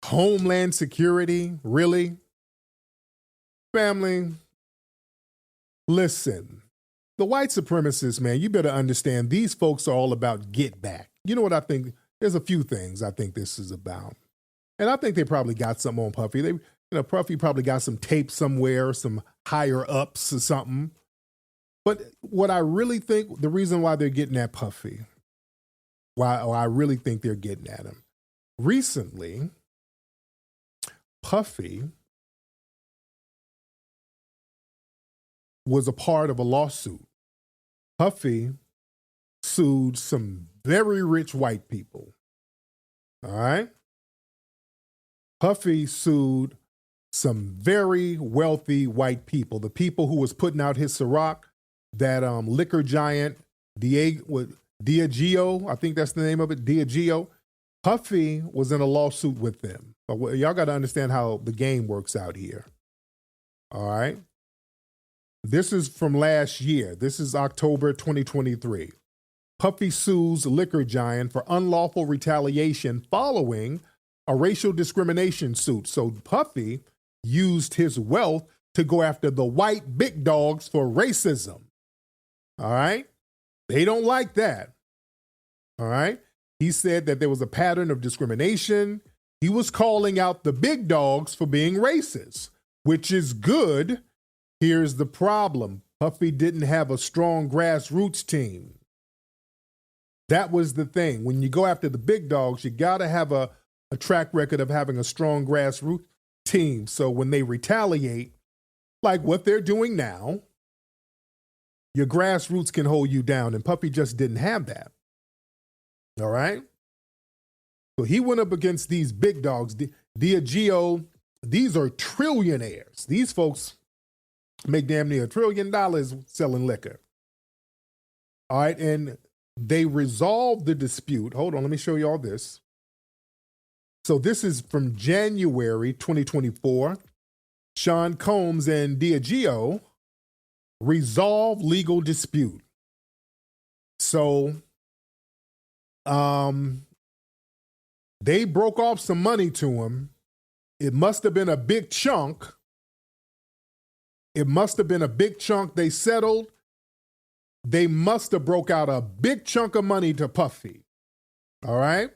Homeland Security, really? Family, listen. The white supremacists, man, you better understand these folks are all about get back. You know what I think? There's a few things I think this is about. And I think they probably got something on Puffy. Puffy probably got some tape somewhere, some higher ups or something. But what I really think, the reason why they're getting at Puffy, I really think they're getting at him. Recently, Puffy was a part of a lawsuit. Puffy sued some very rich white people. All right? Puffy sued some very wealthy white people, the people who was putting out his Ciroc, that liquor giant, Diageo, I think that's the name of it, Diageo. Puffy was in a lawsuit with them. Y'all got to understand how the game works out here. All right? This is from last year. This is October 2023. Puffy sues liquor giant for unlawful retaliation following a racial discrimination suit. So Puffy used his wealth to go after the white big dogs for racism. All right? They don't like that. All right? He said that there was a pattern of discrimination. He was calling out the big dogs for being racist, which is good. Here's the problem. Puffy didn't have a strong grassroots team. That was the thing. When you go after the big dogs, you got to have a track record of having a strong grassroots. team. So when they retaliate, like what they're doing now, your grassroots can hold you down. And Puffy just didn't have that. All right? So he went up against these big dogs. Diageo, these are trillionaires. These folks make damn near $1 trillion selling liquor. All right, and they resolved the dispute. Hold on, let me show you all this. So this is from January 2024. Sean Combs and Diageo resolve legal dispute. So they broke off some money to him. It must have been a big chunk. They settled. They must have broke out a big chunk of money to Puffy. All right?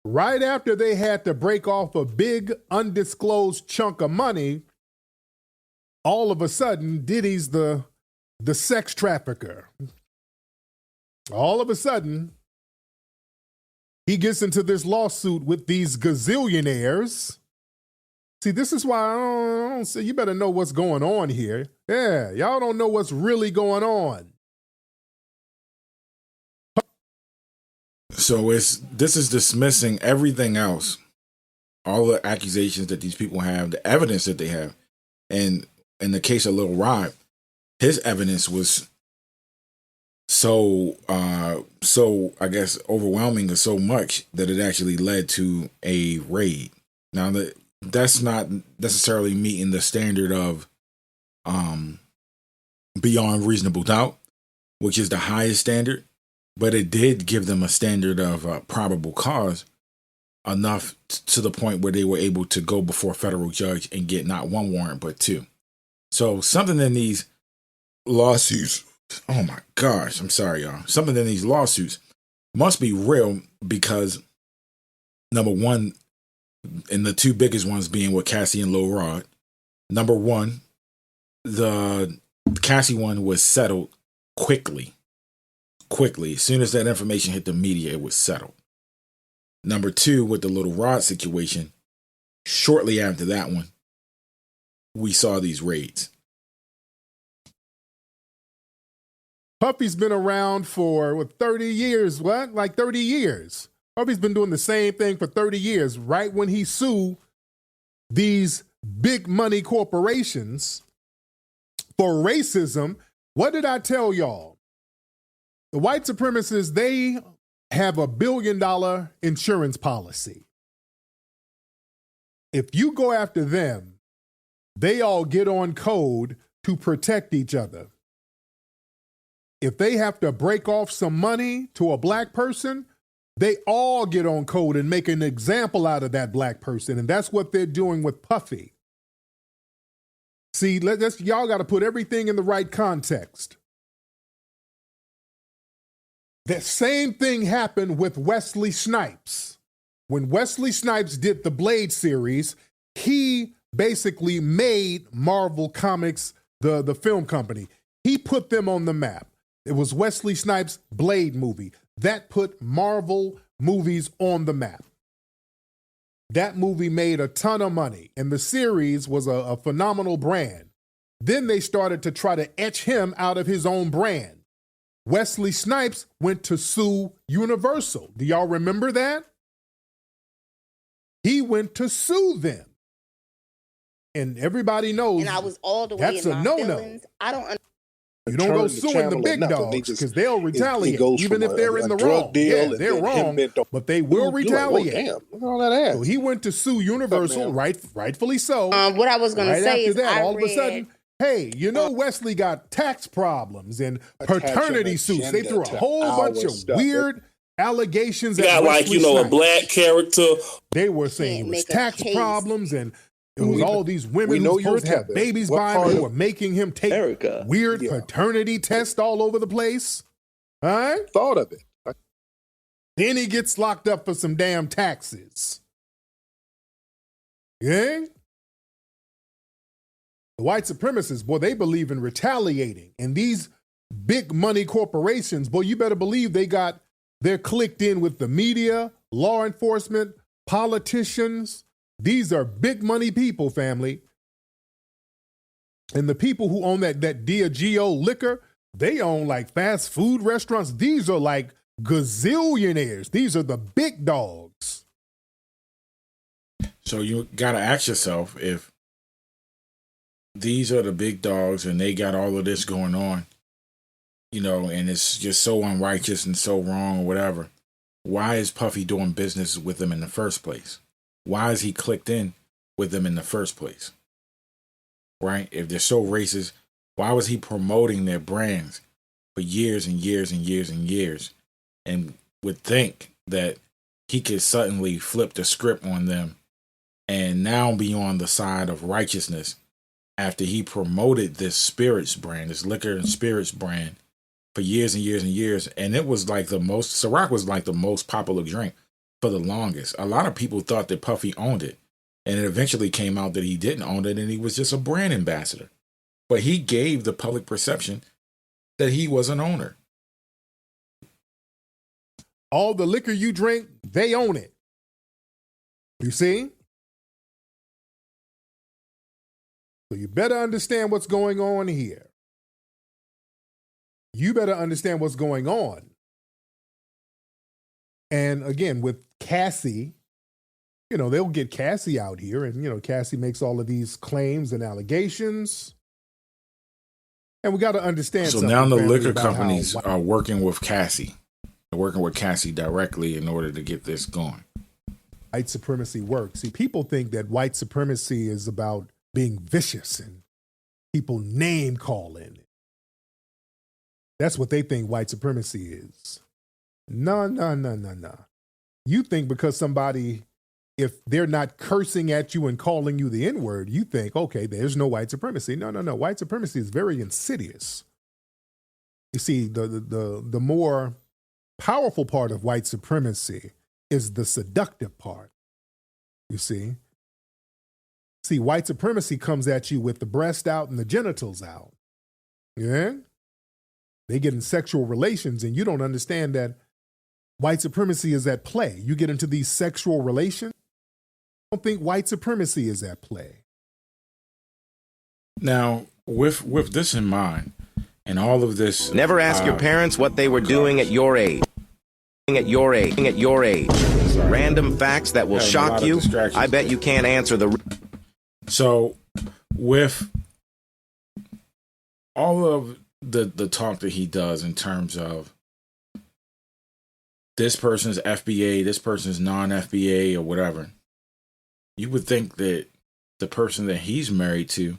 Right after they had to break off a big undisclosed chunk of money, all of a sudden, Diddy's the sex trafficker. All of a sudden, he gets into this lawsuit with these gazillionaires. See, this is why I don't say you better know what's going on here. Yeah, y'all don't know what's really going on. So this is dismissing everything else, all the accusations that these people have, the evidence that they have. And in the case of Lil Rod, his evidence was so I guess overwhelming or so much that it actually led to a raid. Now that's not necessarily meeting the standard of beyond reasonable doubt, which is the highest standard, but it did give them a standard of probable cause enough to the point where they were able to go before a federal judge and get not one warrant but two. So something in these lawsuits, oh my gosh, I'm sorry, y'all. Something in these lawsuits must be real because, number one, and the two biggest ones being with Cassie and Lil Rod. Number one, the Cassie one was settled quickly. As soon as that information hit the media, it was settled. Number two, with the Lil Rod situation, shortly after that one, we saw these raids. Puffy's been around for 30 years, like 30 years. Puffy's been doing the same thing for 30 years. Right when he sued these big money corporations for racism, what did I tell y'all? The white supremacists, they have $1 billion insurance policy. If you go after them, they all get on code to protect each other. If they have to break off some money to a black person, they all get on code and make an example out of that black person. And that's what they're doing with Puffy. See, y'all got to put everything in the right context. The same thing happened with Wesley Snipes. When Wesley Snipes did the Blade series, he basically made Marvel Comics, the film company. He put them on the map. It was Wesley Snipes' Blade movie. That put Marvel movies on the map. That movie made a ton of money, and the series was a phenomenal brand. Then they started to try to etch him out of his own brand. Wesley Snipes went to sue Universal. Do y'all remember that? He went to sue them. And everybody knows and I was all the way that's in a my no-no. feelings. I don't You don't go suing the big dogs because they'll retaliate, even if they're in the wrong. Yeah, they're wrong, but they will retaliate. Like, damn, look at all that ass. So he went to sue Universal, rightfully so. what I was going to say is that, all of a sudden, hey, you know Wesley got tax problems and paternity suits. They threw a whole bunch of weird allegations. You got a black character. They were saying it was tax problems and it was all these women who were supposed to have babies by him who were making him take weird paternity tests all over the place. All right? Thought of it. Then he gets locked up for some damn taxes. Yeah? The white supremacists, boy, they believe in retaliating. And these big money corporations, boy, you better believe they're clicked in with the media, law enforcement, politicians, These are big money people, family. And the people who own that Diageo liquor, they own like fast food restaurants. These are like gazillionaires. These are the big dogs. So you got to ask yourself, if these are the big dogs and they got all of this going on, you know, and it's just so unrighteous and so wrong or whatever, why is Puffy doing business with them in the first place? Why is he clicked in with them in the first place? Right? If they're so racist, why was he promoting their brands for years and years and years and years, and would think that he could suddenly flip the script on them and now be on the side of righteousness after he promoted this spirits brand, this liquor and spirits brand for years and years and years. And it was like Ciroc was like the most popular drink for the longest. A lot of people thought that Puffy owned it. And it eventually came out that he didn't own it and he was just a brand ambassador. But he gave the public perception that he was an owner. All the liquor you drink, they own it. You see? So you better understand what's going on here. You better understand what's going on. And again, with Cassie, you know, they'll get Cassie out here, and, you know, Cassie makes all of these claims and allegations. And we got to understand. So now the liquor companies are working with Cassie. They're working with Cassie directly in order to get this going. White supremacy works. See, people think that white supremacy is about being vicious and people name calling. That's what they think white supremacy is. No. You think because somebody, if they're not cursing at you and calling you the N-word, you think, okay, there's no white supremacy. No. White supremacy is very insidious. You see, the more powerful part of white supremacy is the seductive part. You see? See, white supremacy comes at you with the breast out and the genitals out. Yeah? They get in sexual relations and you don't understand that white supremacy is at play. You get into these sexual relations, I don't think white supremacy is at play. Now, with this in mind, and all of this... Never ask your parents what they were doing at your age. At your age. Random facts that will shock you. I bet you can't answer the... So, with all of the talk that he does in terms of this person's FBA, this person's non-FBA or whatever, you would think that the person that he's married to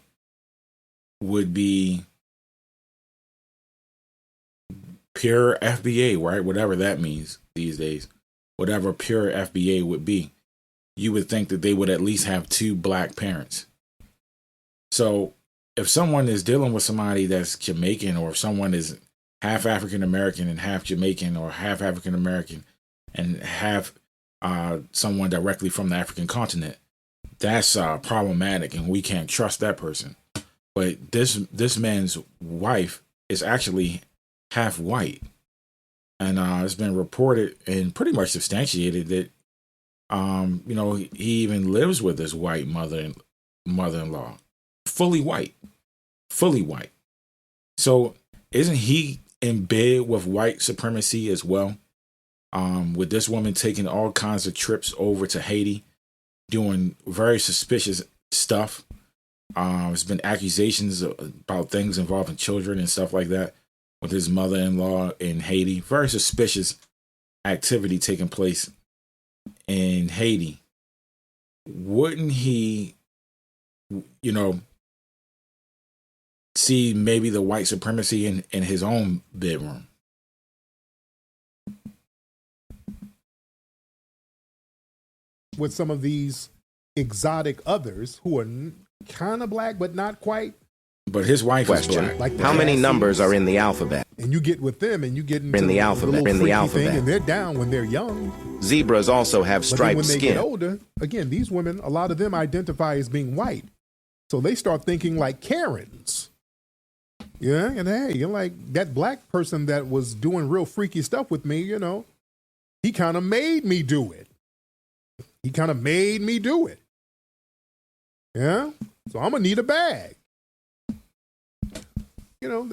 would be pure FBA, right? Whatever that means these days, whatever pure FBA would be, you would think that they would at least have 2 black parents. So if someone is dealing with somebody that's Jamaican, or if someone is half African American and half Jamaican, or half African American and half someone directly from the African continent, that's problematic, and we can't trust that person. But this man's wife is actually half white, and it's been reported and pretty much substantiated that you know, he even lives with his white mother-in-law, fully white. So isn't he in bed with white supremacy as well? With this woman taking all kinds of trips over to Haiti, doing very suspicious stuff. There's been accusations about things involving children and stuff like that with his mother-in-law in Haiti. Very suspicious activity taking place in Haiti. Wouldn't he, you know, see maybe the white supremacy in his own bedroom? With some of these exotic others who are kind of black, but not quite. But his wife is black. Like how many numbers are in the alphabet? And you get with them and you get into in the alphabet. Thing, and they're down when they're young. Zebras also have striped skin. When they get older, again, these women, a lot of them identify as being white. So they start thinking like Karens. Yeah, and hey, you're like that black person that was doing real freaky stuff with me, you know, he kind of made me do it. Yeah? So I'm going to need a bag. You know,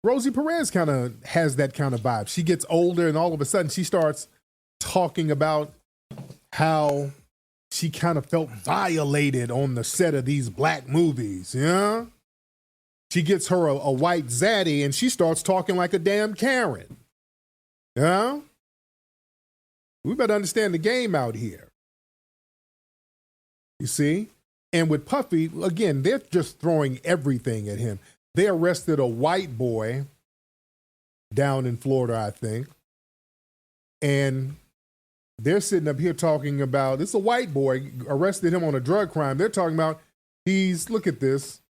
Rosie Perez kind of has that kind of vibe. She gets older and all of a sudden she starts talking about how she kind of felt violated on the set of these black movies, yeah? She gets her a white zaddy and she starts talking like a damn Karen. Yeah? We better understand the game out here. You see? And with Puffy, again, they're just throwing everything at him. They arrested a white boy down in Florida, I think. And they're sitting up here talking about, this is a white boy, arrested him on a drug crime. They're talking about, look at this.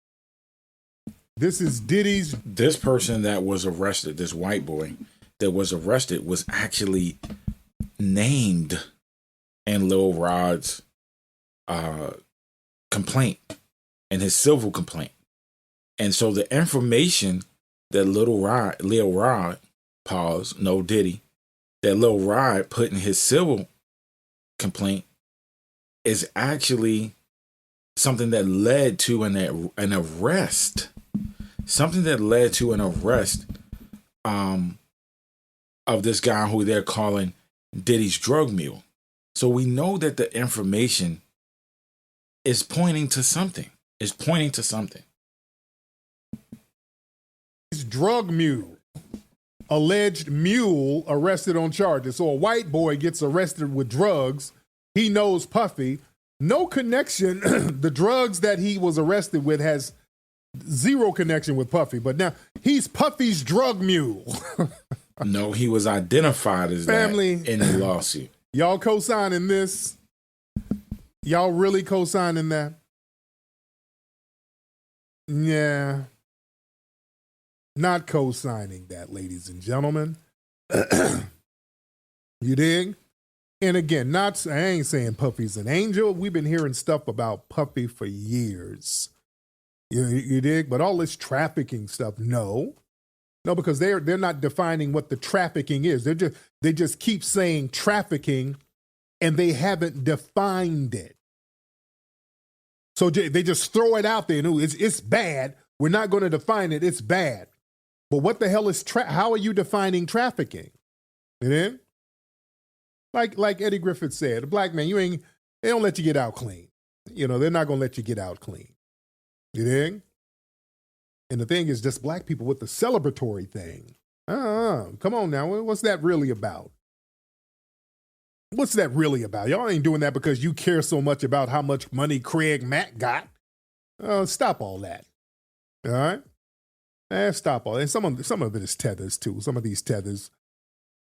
This is Diddy's. This person that was arrested, this white boy that was arrested, was actually named in Lil Rod's complaint, and his civil complaint. And so the information that Lil Rod, pause, no Diddy, that Lil Rod put in his civil complaint is actually something that led to an arrest. Something that led to an arrest of this guy who they're calling Diddy's drug mule. So we know that the information is pointing to something. It's pointing to something. Drug mule, alleged mule arrested on charges. So a white boy gets arrested with drugs. He knows Puffy. No connection. The drugs that he was arrested with has zero connection with Puffy. But now he's Puffy's drug mule. No, he was identified as Family, that in the lawsuit. Y'all co-signing this? Y'all really co-signing that? Yeah. Not co-signing that, ladies and gentlemen. You dig? And again, I ain't saying Puffy's an angel. We've been hearing stuff about Puffy for years. You dig? But all this trafficking stuff, no, because they're not defining what the trafficking is. They just keep saying trafficking, and they haven't defined it. So they just throw it out there. No, it's bad. We're not going to define it. It's bad. But what the hell is how are you defining trafficking? You know? Like Eddie Griffith said, a black man, they don't let you get out clean. You know, they're not going to let you get out clean. You dig? And the thing is just black people with the celebratory thing. Come on now. What's that really about? What's that really about? Y'all ain't doing that because you care so much about how much money Craig Mack got. Stop all that. All right? Stop all that. And some of it is tethers, too. Some of these tethers,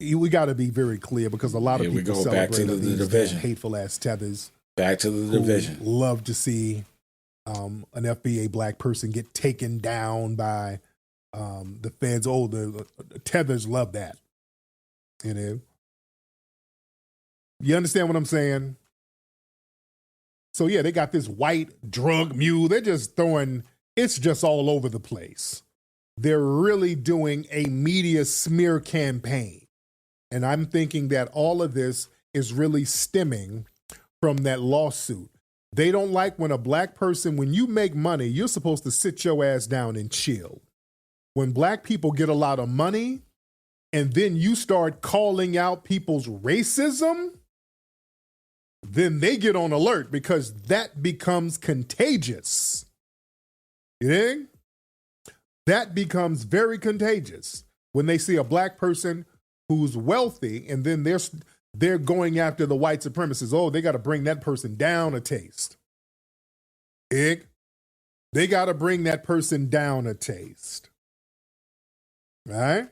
we got to be very clear because a lot of people go back to the division. Hateful-ass tethers. Back to the division. Love to see an FBA black person get taken down by the feds. Oh, the tethers love that. You know? You understand what I'm saying? So, yeah, they got this white drug mule. They're just it's just all over the place. They're really doing a media smear campaign. And I'm thinking that all of this is really stemming from that lawsuit. They don't like when a black person, when you make money, you're supposed to sit your ass down and chill. When black people get a lot of money and then you start calling out people's racism, then they get on alert because that becomes contagious. You dig? That becomes very contagious when they see a black person who's wealthy and then they're going after the white supremacists. Oh, they got to bring that person down a taste. They got to bring that person down a taste. Right?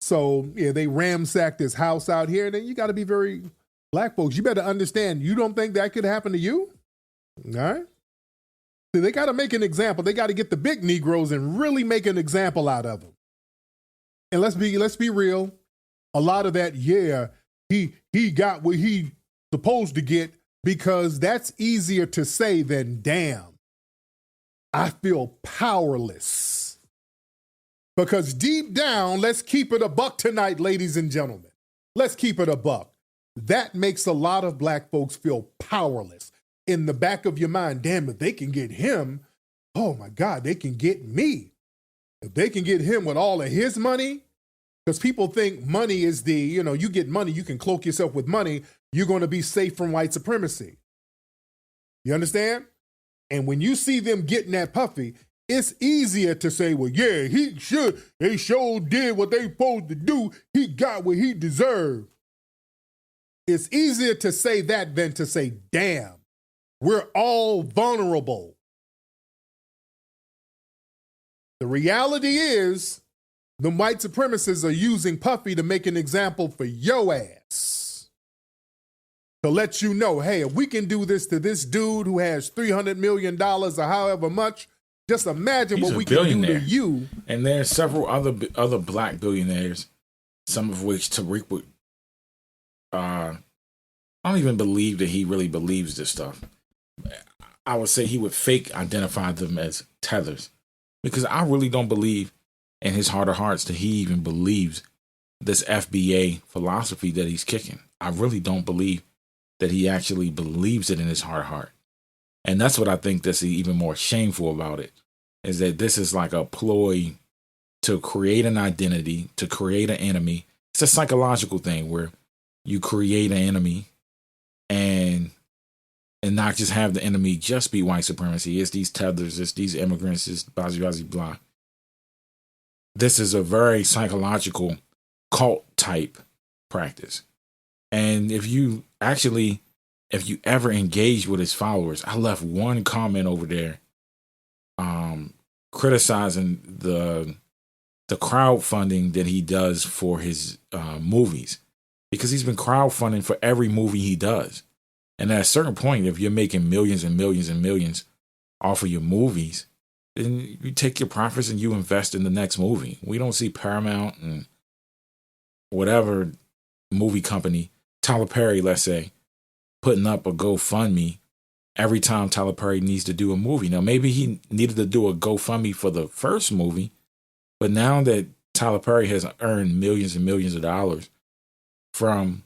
So, yeah, they ransacked his house out here, and then you got to be very, black folks, you better understand, you don't think that could happen to you? All right? So they got to make an example. They got to get the big Negroes and really make an example out of them. And let's be real. A lot of that, yeah, he got what he supposed to get because that's easier to say than, damn, I feel powerless. Because deep down, let's keep it a buck tonight, ladies and gentlemen. Let's keep it a buck. that makes a lot of black folks feel powerless. In the back of your mind, damn, if they can get him, oh my God, they can get me. If they can get him with all of his money, because people think money is you get money, you can cloak yourself with money, you're going to be safe from white supremacy. You understand? And when you see them getting that puffy, it's easier to say, well, yeah, they sure did what they supposed to do. He got what he deserved. It's easier to say that than to say, damn, we're all vulnerable. The reality is, the white supremacists are using Puffy to make an example for your ass. To let you know, hey, if we can do this to this dude who has $300 million or however much, just imagine what we can do to you. And there are several other black billionaires, some of which Tariq would, I don't even believe that he really believes this stuff. I would say he would fake identify them as tethers, because I really don't believe in his heart of hearts that he even believes this FBA philosophy that he's kicking. I really don't believe that he actually believes it in his heart of heart. And that's what I think that's even more shameful about it, is that this is like a ploy to create an identity, to create an enemy. It's a psychological thing where you create an enemy and not just have the enemy just be white supremacy. It's these tethers, it's these immigrants, it's blah, blah, blah. This is a very psychological cult type practice. And if you ever engage with his followers, I left one comment over there criticizing the crowdfunding that he does for his movies, because he's been crowdfunding for every movie he does. And at a certain point, if you're making millions and millions and millions off of your movies, then you take your profits and you invest in the next movie. We don't see Paramount and whatever movie company, Tyler Perry, let's say, putting up a GoFundMe every time Tyler Perry needs to do a movie. Now, maybe he needed to do a GoFundMe for the first movie, but now that Tyler Perry has earned millions and millions of dollars from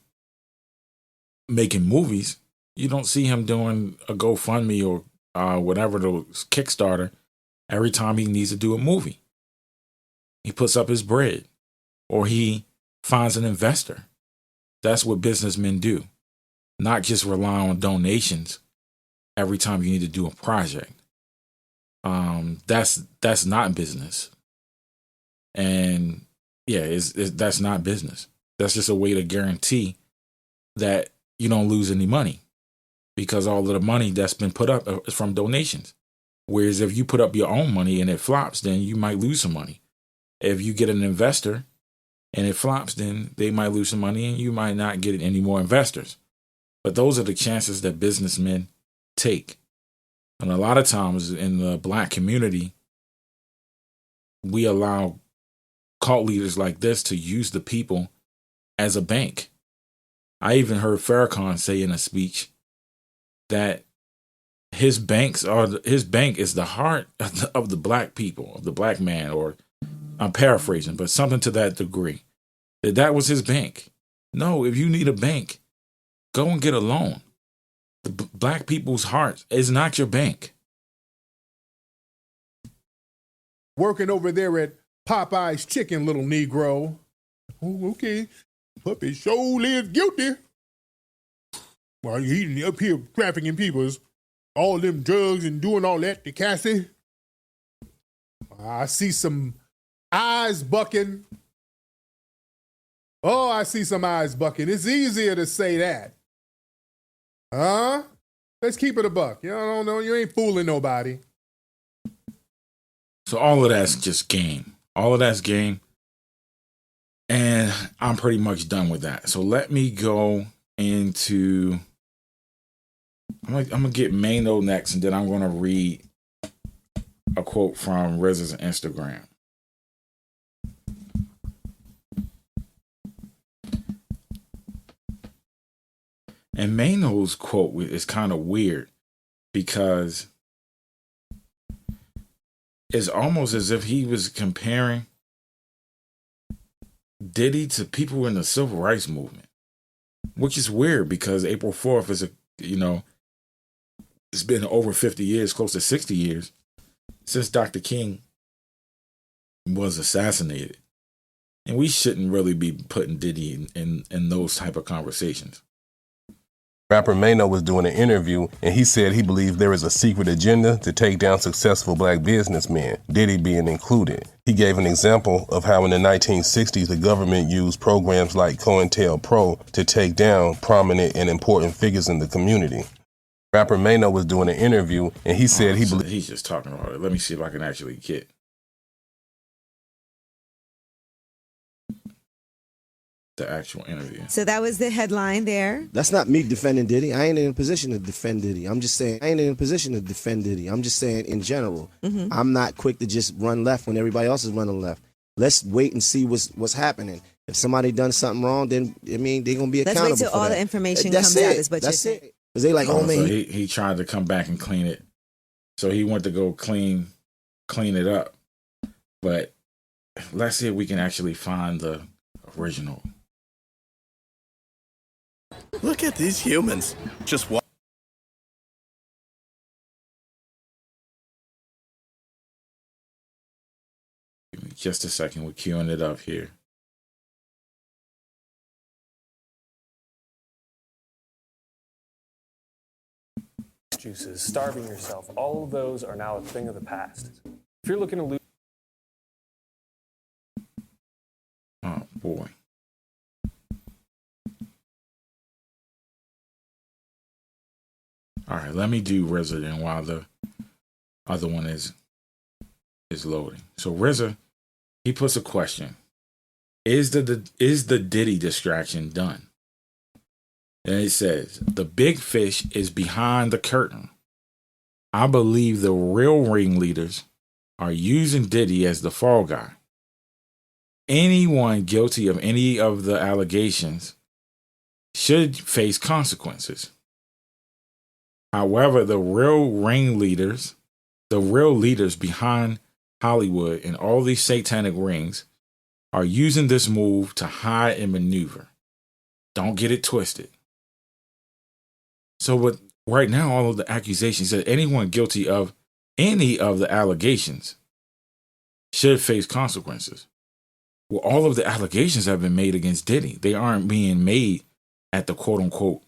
making movies, you don't see him doing a GoFundMe or whatever, the Kickstarter, every time he needs to do a movie. He puts up his bread, or he finds an investor. That's what businessmen do. Not just rely on donations every time you need to do a project. That's not business. And yeah, that's not business. That's just a way to guarantee that you don't lose any money, because all of the money that's been put up is from donations. Whereas if you put up your own money and it flops, then you might lose some money. If you get an investor and it flops, then they might lose some money and you might not get any more investors. But those are the chances that businessmen take. And a lot of times in the black community, we allow cult leaders like this to use the people as a bank. I even heard Farrakhan say in a speech that his bank is the heart of the black people, of the black man, or I'm paraphrasing, but something to that degree. That was his bank. No, if you need a bank, go and get a loan. The black people's heart is not your bank. Working over there at Popeye's Chicken, little Negro. Oh, okay. Puppy surely is guilty. Well, he's up here trafficking people's all them drugs and doing all that to Cassie. I see some eyes bucking. Oh, I see some eyes bucking. It's easier to say that. Huh? Let's keep it a buck. You don't know, you ain't fooling nobody. So all of that's just game. All of that's game. And I'm pretty much done with that. So let me go into... I'm gonna get MAINO next, and then I'm gonna read a quote from RIZZA's Instagram. And MAINO's quote is kind of weird, because it's almost as if he was comparing Diddy to people in the civil rights movement. which is weird because April 4th is it's been over 50 years, close to 60 years since Dr. King was assassinated. And we shouldn't really be putting Diddy in those type of conversations. Rapper MAINO was doing an interview, and he said he believes there is a secret agenda to take down successful black businessmen, Diddy being included. He gave an example of how in the 1960s the government used programs like COINTELPRO to take down prominent and important figures in the community. Rapper MAINO was doing an interview, and he said he's just talking about it. Let me see if I can actually get the actual interview. So that was the headline there. That's not me defending Diddy. I ain't in a position to defend Diddy. I'm just saying, I'm just saying in general. Mm-hmm. I'm not quick to just run left when everybody else is running left. Let's wait and see what's happening. If somebody done something wrong, then they're gonna be accountable. Let's wait till all the information That's comes it. out. Is what That's you're it. Because they like, oh man, so he tried to come back and clean it. So he went to go clean it up. But let's see if we can actually find the original. Look at these humans. Just walk. Give me just a second. We're queuing it up here. Juices, starving yourself, all of those are now a thing of the past. If you're looking to lose... Oh, boy. All right, let me do RIZZA then while the other one is loading. So RIZZA, he puts a question. Is the Diddy distraction done? And it says, the big fish is behind the curtain. I believe the real ringleaders are using Diddy as the fall guy. Anyone guilty of any of the allegations should face consequences. However, the real ringleaders, the real leaders behind Hollywood and all these satanic rings are using this move to hide and maneuver. Don't get it twisted. So, but right now, all of the accusations that anyone guilty of any of the allegations should face consequences. Well, all of the allegations have been made against Diddy. They aren't being made at the quote unquote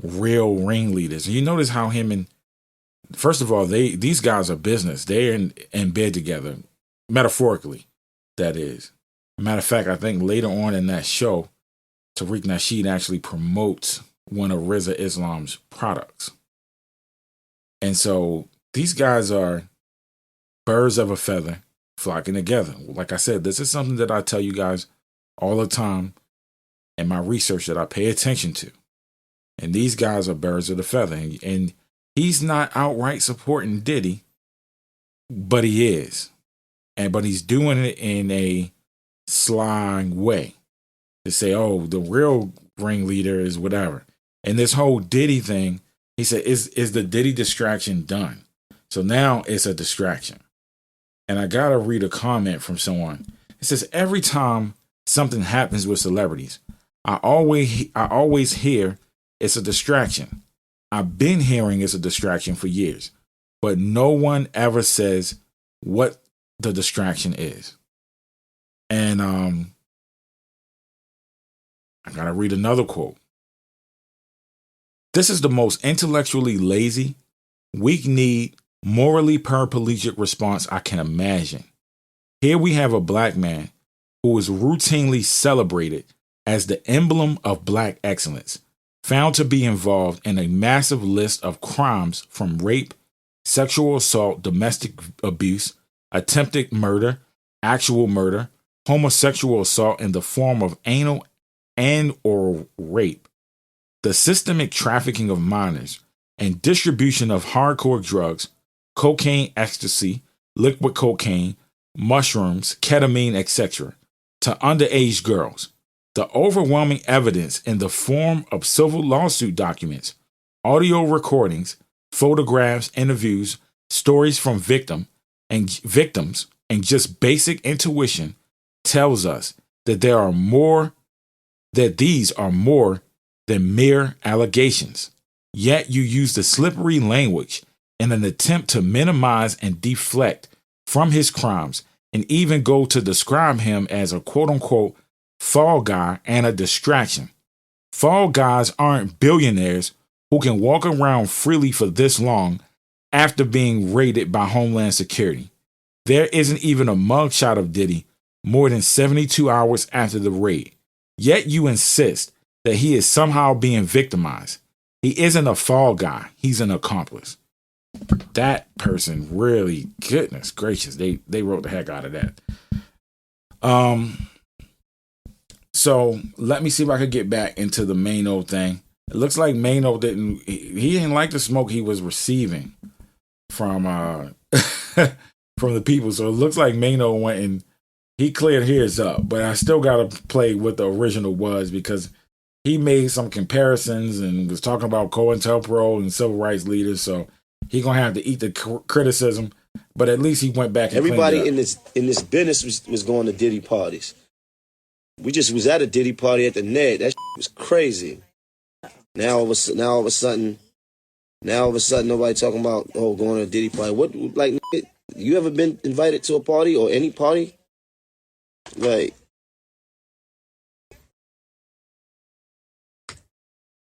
real ringleaders. And you notice how him and, first of all, these guys are business. They're in bed together, metaphorically, that is. Matter of fact, I think later on in that show, Tariq Nasheed actually promotes one of RIZZA Islam's products. And so these guys are birds of a feather flocking together. Like I said, this is something that I tell you guys all the time in my research that I pay attention to. And these guys are birds of the feather. And he's not outright supporting Diddy, but he is. But he's doing it in a sly way to say, oh, the real ringleader is whatever. And this whole Diddy thing, he said, is the Diddy distraction done? So now it's a distraction. And I got to read a comment from someone. It says, every time something happens with celebrities, I always hear it's a distraction. I've been hearing it's a distraction for years, but no one ever says what the distraction is. And I got to read another quote. This is the most intellectually lazy, weak-kneed, morally paraplegic response I can imagine. Here we have a black man who is routinely celebrated as the emblem of black excellence, found to be involved in a massive list of crimes from rape, sexual assault, domestic abuse, attempted murder, actual murder, homosexual assault in the form of anal and or rape, the systemic trafficking of minors, and distribution of hardcore drugs, cocaine, ecstasy, liquid cocaine, mushrooms, ketamine, etc., to underage girls. The overwhelming evidence in the form of civil lawsuit documents, audio recordings, photographs, interviews, stories from victims, and just basic intuition tells us that these are more than mere allegations. Yet you use the slippery language in an attempt to minimize and deflect from his crimes, and even go to describe him as a quote-unquote fall guy and a distraction. Fall guys aren't billionaires who can walk around freely for this long after being raided by Homeland Security. There isn't even a mugshot of Diddy more than 72 hours after the raid. Yet you insist that he is somehow being victimized. He isn't a fall guy. He's an accomplice. That person really, goodness gracious, they wrote the heck out of that. So let me see if I could get back into the MAINO thing. It looks like MAINO he didn't like the smoke he was receiving from from the people. So it looks like MAINO went and he cleared his up, but I still got to play what the original was because he made some comparisons and was talking about COINTELPRO and civil rights leaders. So he gonna have to eat the criticism, but at least he went back and everybody cleaned up. in this business was going to Diddy parties. We just was at a Diddy party at the Ned. That was crazy. Now all of a sudden, nobody talking about going to a Diddy party. What, like, you ever been invited to a party or any party? Like,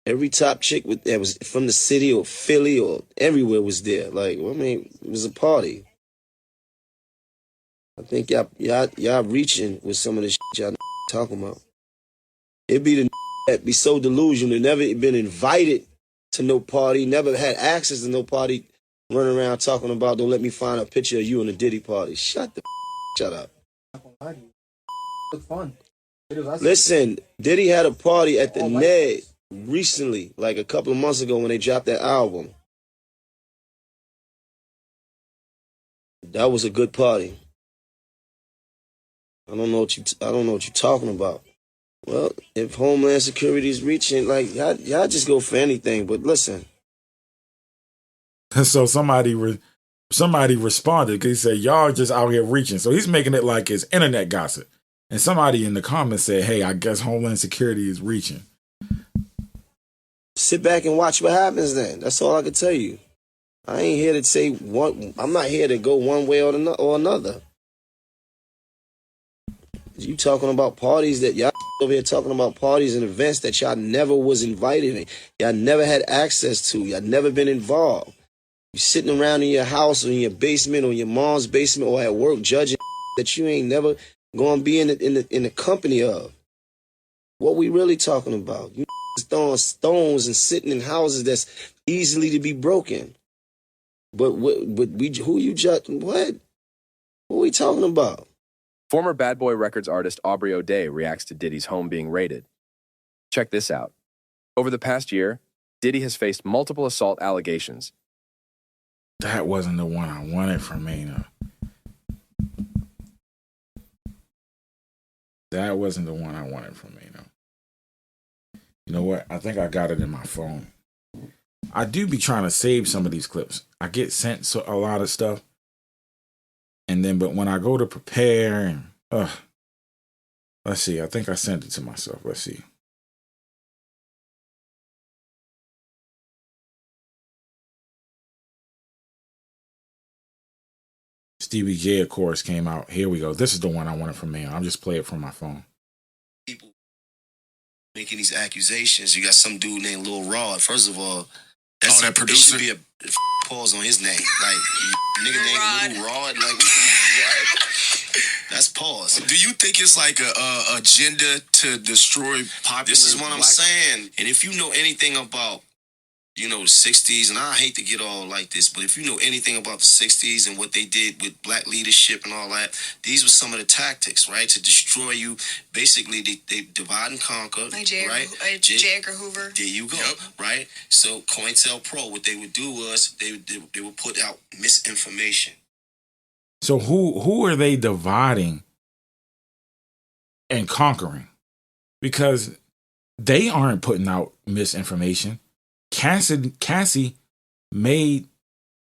every top chick that was from the city or Philly or everywhere was there. Like, I mean, it was a party. I think y'all reaching with some of the shit y'all talking about. It be the that be so delusional, never been invited to no party, never had access to no party, running around talking about, don't let me find a picture of you in a Diddy party. Shut up. It's fun. Listen, Diddy had a party at the Ned recently, like a couple of months ago when they dropped that album. That was a good party. I don't know what you're talking about. Well, if Homeland Security is reaching, like, y'all just go for anything. But listen. So somebody responded because he said, y'all just out here reaching. So he's making it like it's internet gossip. And somebody in the comments said, hey, I guess Homeland Security is reaching. Sit back and watch what happens then. That's all I can tell you. I ain't here to say one. I'm not here to go one way or another. You talking about parties that y'all over here talking about parties and events that y'all never was invited in. Y'all never had access to. Y'all never been involved. You sitting around in your house or in your basement or your mom's basement or at work judging that you ain't never going to be in the company of. What we really talking about? You throwing stones and sitting in houses that's easily to be broken. But who you judging? What? What are we talking about? Former Bad Boy Records artist Aubrey O'Day reacts to Diddy's home being raided. Check this out. Over the past year, Diddy has faced multiple assault allegations. That wasn't the one I wanted from MAINO. That wasn't the one I wanted from MAINO. You know what? I think I got it in my phone. I do be trying to save some of these clips. I get sent a lot of stuff. And then, but when I go to prepare and, let's see, I think I sent it to myself. Let's see. Stevie J, of course, came out. Here we go. This is the one I wanted from MAINO. I'll just play it from my phone. People making these accusations. You got some dude named Lil Rod. First of all, that producer should be a pause on his name. Like, nigga named Lil Rod. Like, that's pause. Do you think it's like a agenda to destroy popular? This is what I'm saying. And if you know anything about, the 60s, and I hate to get all like this, but if you know anything about the 60s and what they did with black leadership and all that, these were some of the tactics, right? To destroy you. Basically, they divide and conquer, like J. right? J. Edgar Hoover. There you go, right? So COINTELPRO, what they would do was they would put out misinformation. So who are they dividing and conquering? Because they aren't putting out misinformation. Cassie made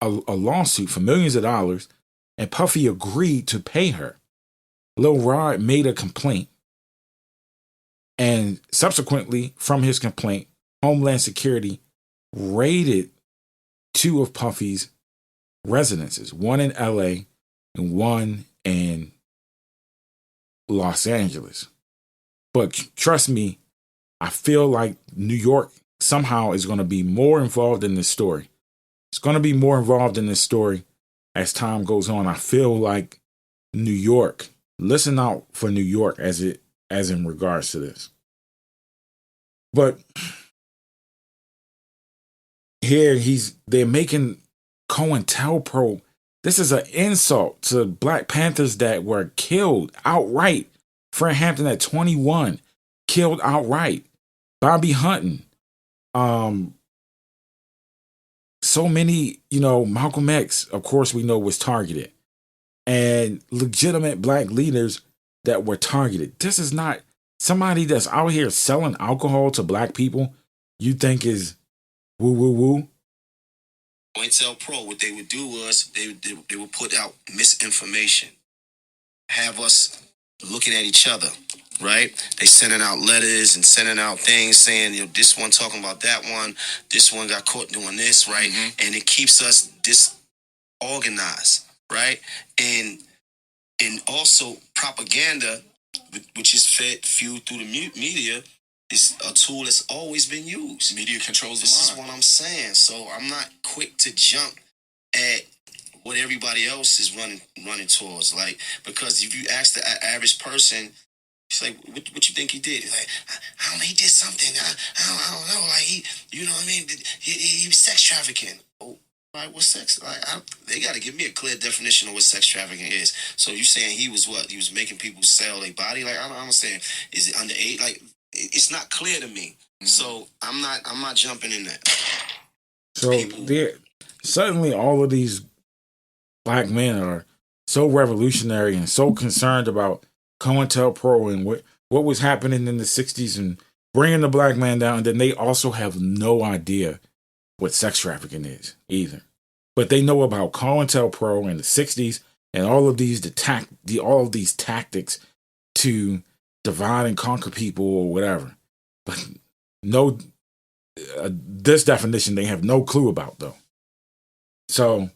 a lawsuit for millions of dollars, and Puffy agreed to pay her. Lil Rod made a complaint, and subsequently, from his complaint, Homeland Security raided 2 of Puffy's residences, one in LA and one in Los Angeles. But trust me, I feel like New York somehow is going to be more involved in this story. It's going to be more involved in this story as time goes on. I feel like New York, listen out for New York as in regards to this. But here they're making COINTELPRO. This is an insult to Black Panthers that were killed outright. Fred Hampton at 21, killed outright. Bobby Hutton. So many, Malcolm X, of course, we know was targeted. And legitimate Black leaders that were targeted. This is not somebody that's out here selling alcohol to Black people you think is woo, woo, woo. COINTELPRO, what they would do was they would put out misinformation, have us looking at each other, right? They sending out letters and sending out things saying, this one talking about that one, this one got caught doing this, right? Mm-hmm. And it keeps us disorganized, right? And also propaganda, which is fueled through the media, is a tool that's always been used. Media controls the mind. This is what I'm saying. So I'm not quick to jump at what everybody else is running towards. Like, because if you ask the average person, it's like, what you think he did? He's like, I don't know, he did something. I don't know. Like, you know what I mean? He was sex trafficking. Oh, right, what's sex? Like, they got to give me a clear definition of what sex trafficking is. So you saying he was what? He was making people sell their body? Like, I don't understand. Is it underage? Like, it's not clear to me. Mm-hmm. So I'm not jumping in that. So certainly all of these Black men are so revolutionary and so concerned about COINTELPRO and what was happening in the 60s and bringing the Black man down. And then they also have no idea what sex trafficking is either. But they know about COINTELPRO in the 60s and all of these tactics to divide and conquer people or whatever. But this definition they have no clue about, though. So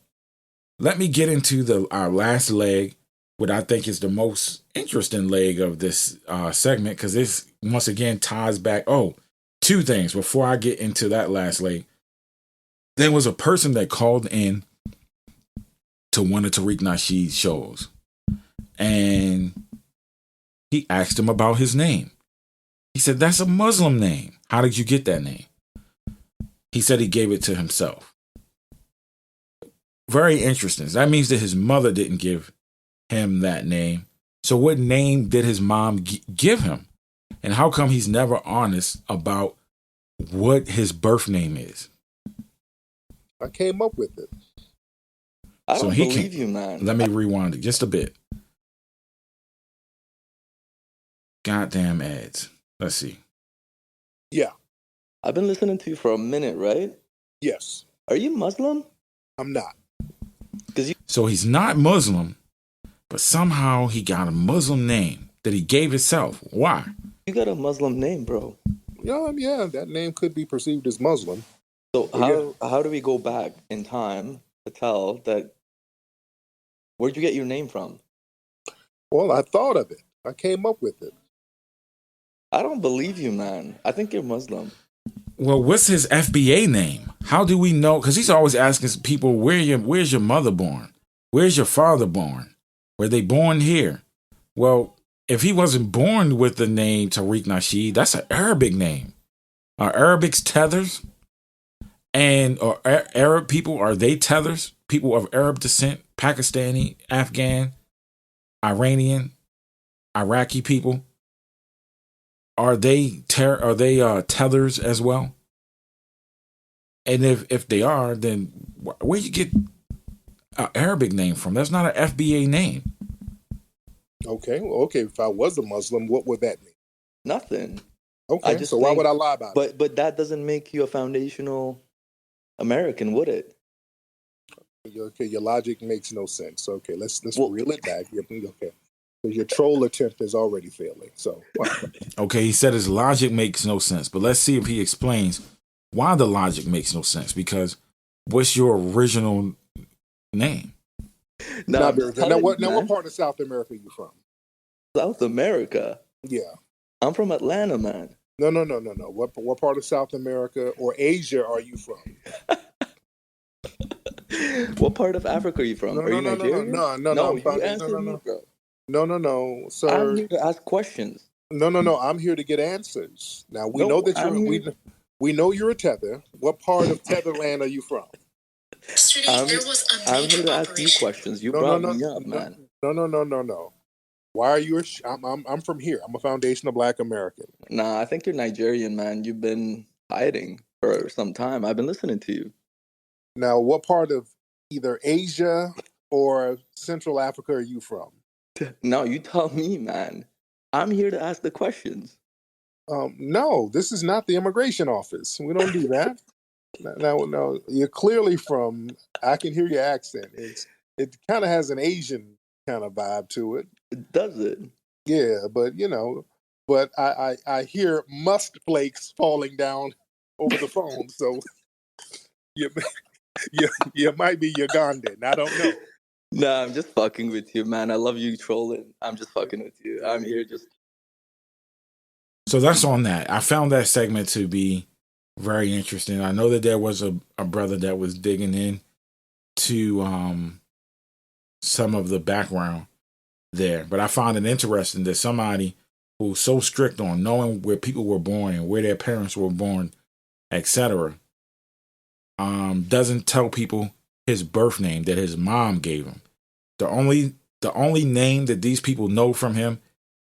let me get into our last leg, what I think is the most interesting leg of this segment, because this once again ties back. Oh, 2 things before I get into that last leg. There was a person that called in to one of Tariq Nasheed's shows, and he asked him about his name. He said, "That's a Muslim name. How did you get that name?" He said he gave it to himself. Very interesting. That means that his mother didn't give him that name. So what name did his mom give him? And how come he's never honest about what his birth name is? I came up with it. I don't believe you, man. Let me rewind it just a bit. Goddamn ads. Let's see. Yeah. I've been listening to you for a minute, right? Yes. Are you Muslim? I'm not. So he's not Muslim, but somehow he got a Muslim name that he gave himself. Why? You got a Muslim name, bro. Yeah, that name could be perceived as Muslim. So how do we go back in time to tell that? Where'd you get your name from? Well, I thought of it. I came up with it. I don't believe you, man. I think you're Muslim. Well, what's his FBA name? How do we know? Because he's always asking people, where's your mother born? Where's your father born? Were they born here? Well, if he wasn't born with the name Tariq Nasheed, that's an Arabic name. Are Arabics tethers? And are Arab people, are they tethers? People of Arab descent, Pakistani, Afghan, Iranian, Iraqi people? Are they tethers as well? And if they are, then where you get an Arabic name from? That's not an FBA name. Okay. If I was a Muslim, what would that mean? Nothing. Okay. So why would I lie about it? But that doesn't make you a foundational American, would it? Okay. Your logic makes no sense. Okay. Let's reel it back. Okay. So your troll attempt is already failing. So okay, he said his logic makes no sense, but let's see if he explains why the logic makes no sense. Because what's your original name? Now, what part of South America are you from? South America? Yeah. I'm from Atlanta, man. No. What part of South America or Asia are you from? What part of Africa are you from? Are you Nigerian? No. You answer me, bro. No, sir. I'm here to ask questions. No. I'm here to get answers. Now we know that we know you're a tether. What part of Tetherland are you from? I'm here to ask you questions. You brought me up, man. No. Why are you? I'm from here. I'm a foundational Black American. Nah, I think you're Nigerian, man. You've been hiding for some time. I've been listening to you. Now, what part of either Asia or Central Africa are you from? No, you tell me, man. I'm here to ask the questions. No, this is not the immigration office. We don't do that. No, you're clearly from. I can hear your accent. It kind of has an Asian kind of vibe to it. Does it? Yeah, but I hear must flakes falling down over the phone. So you might be Ugandan. I don't know. Nah, I'm just fucking with you, man. I love you trolling. I'm just fucking with you. I'm here just. So that's on that. I found that segment to be very interesting. I know that there was a brother that was digging in to some of the background there, but I found it interesting that somebody who's so strict on knowing where people were born and where their parents were born, etc., doesn't tell people his birth name that his mom gave him. The only name that these people know from him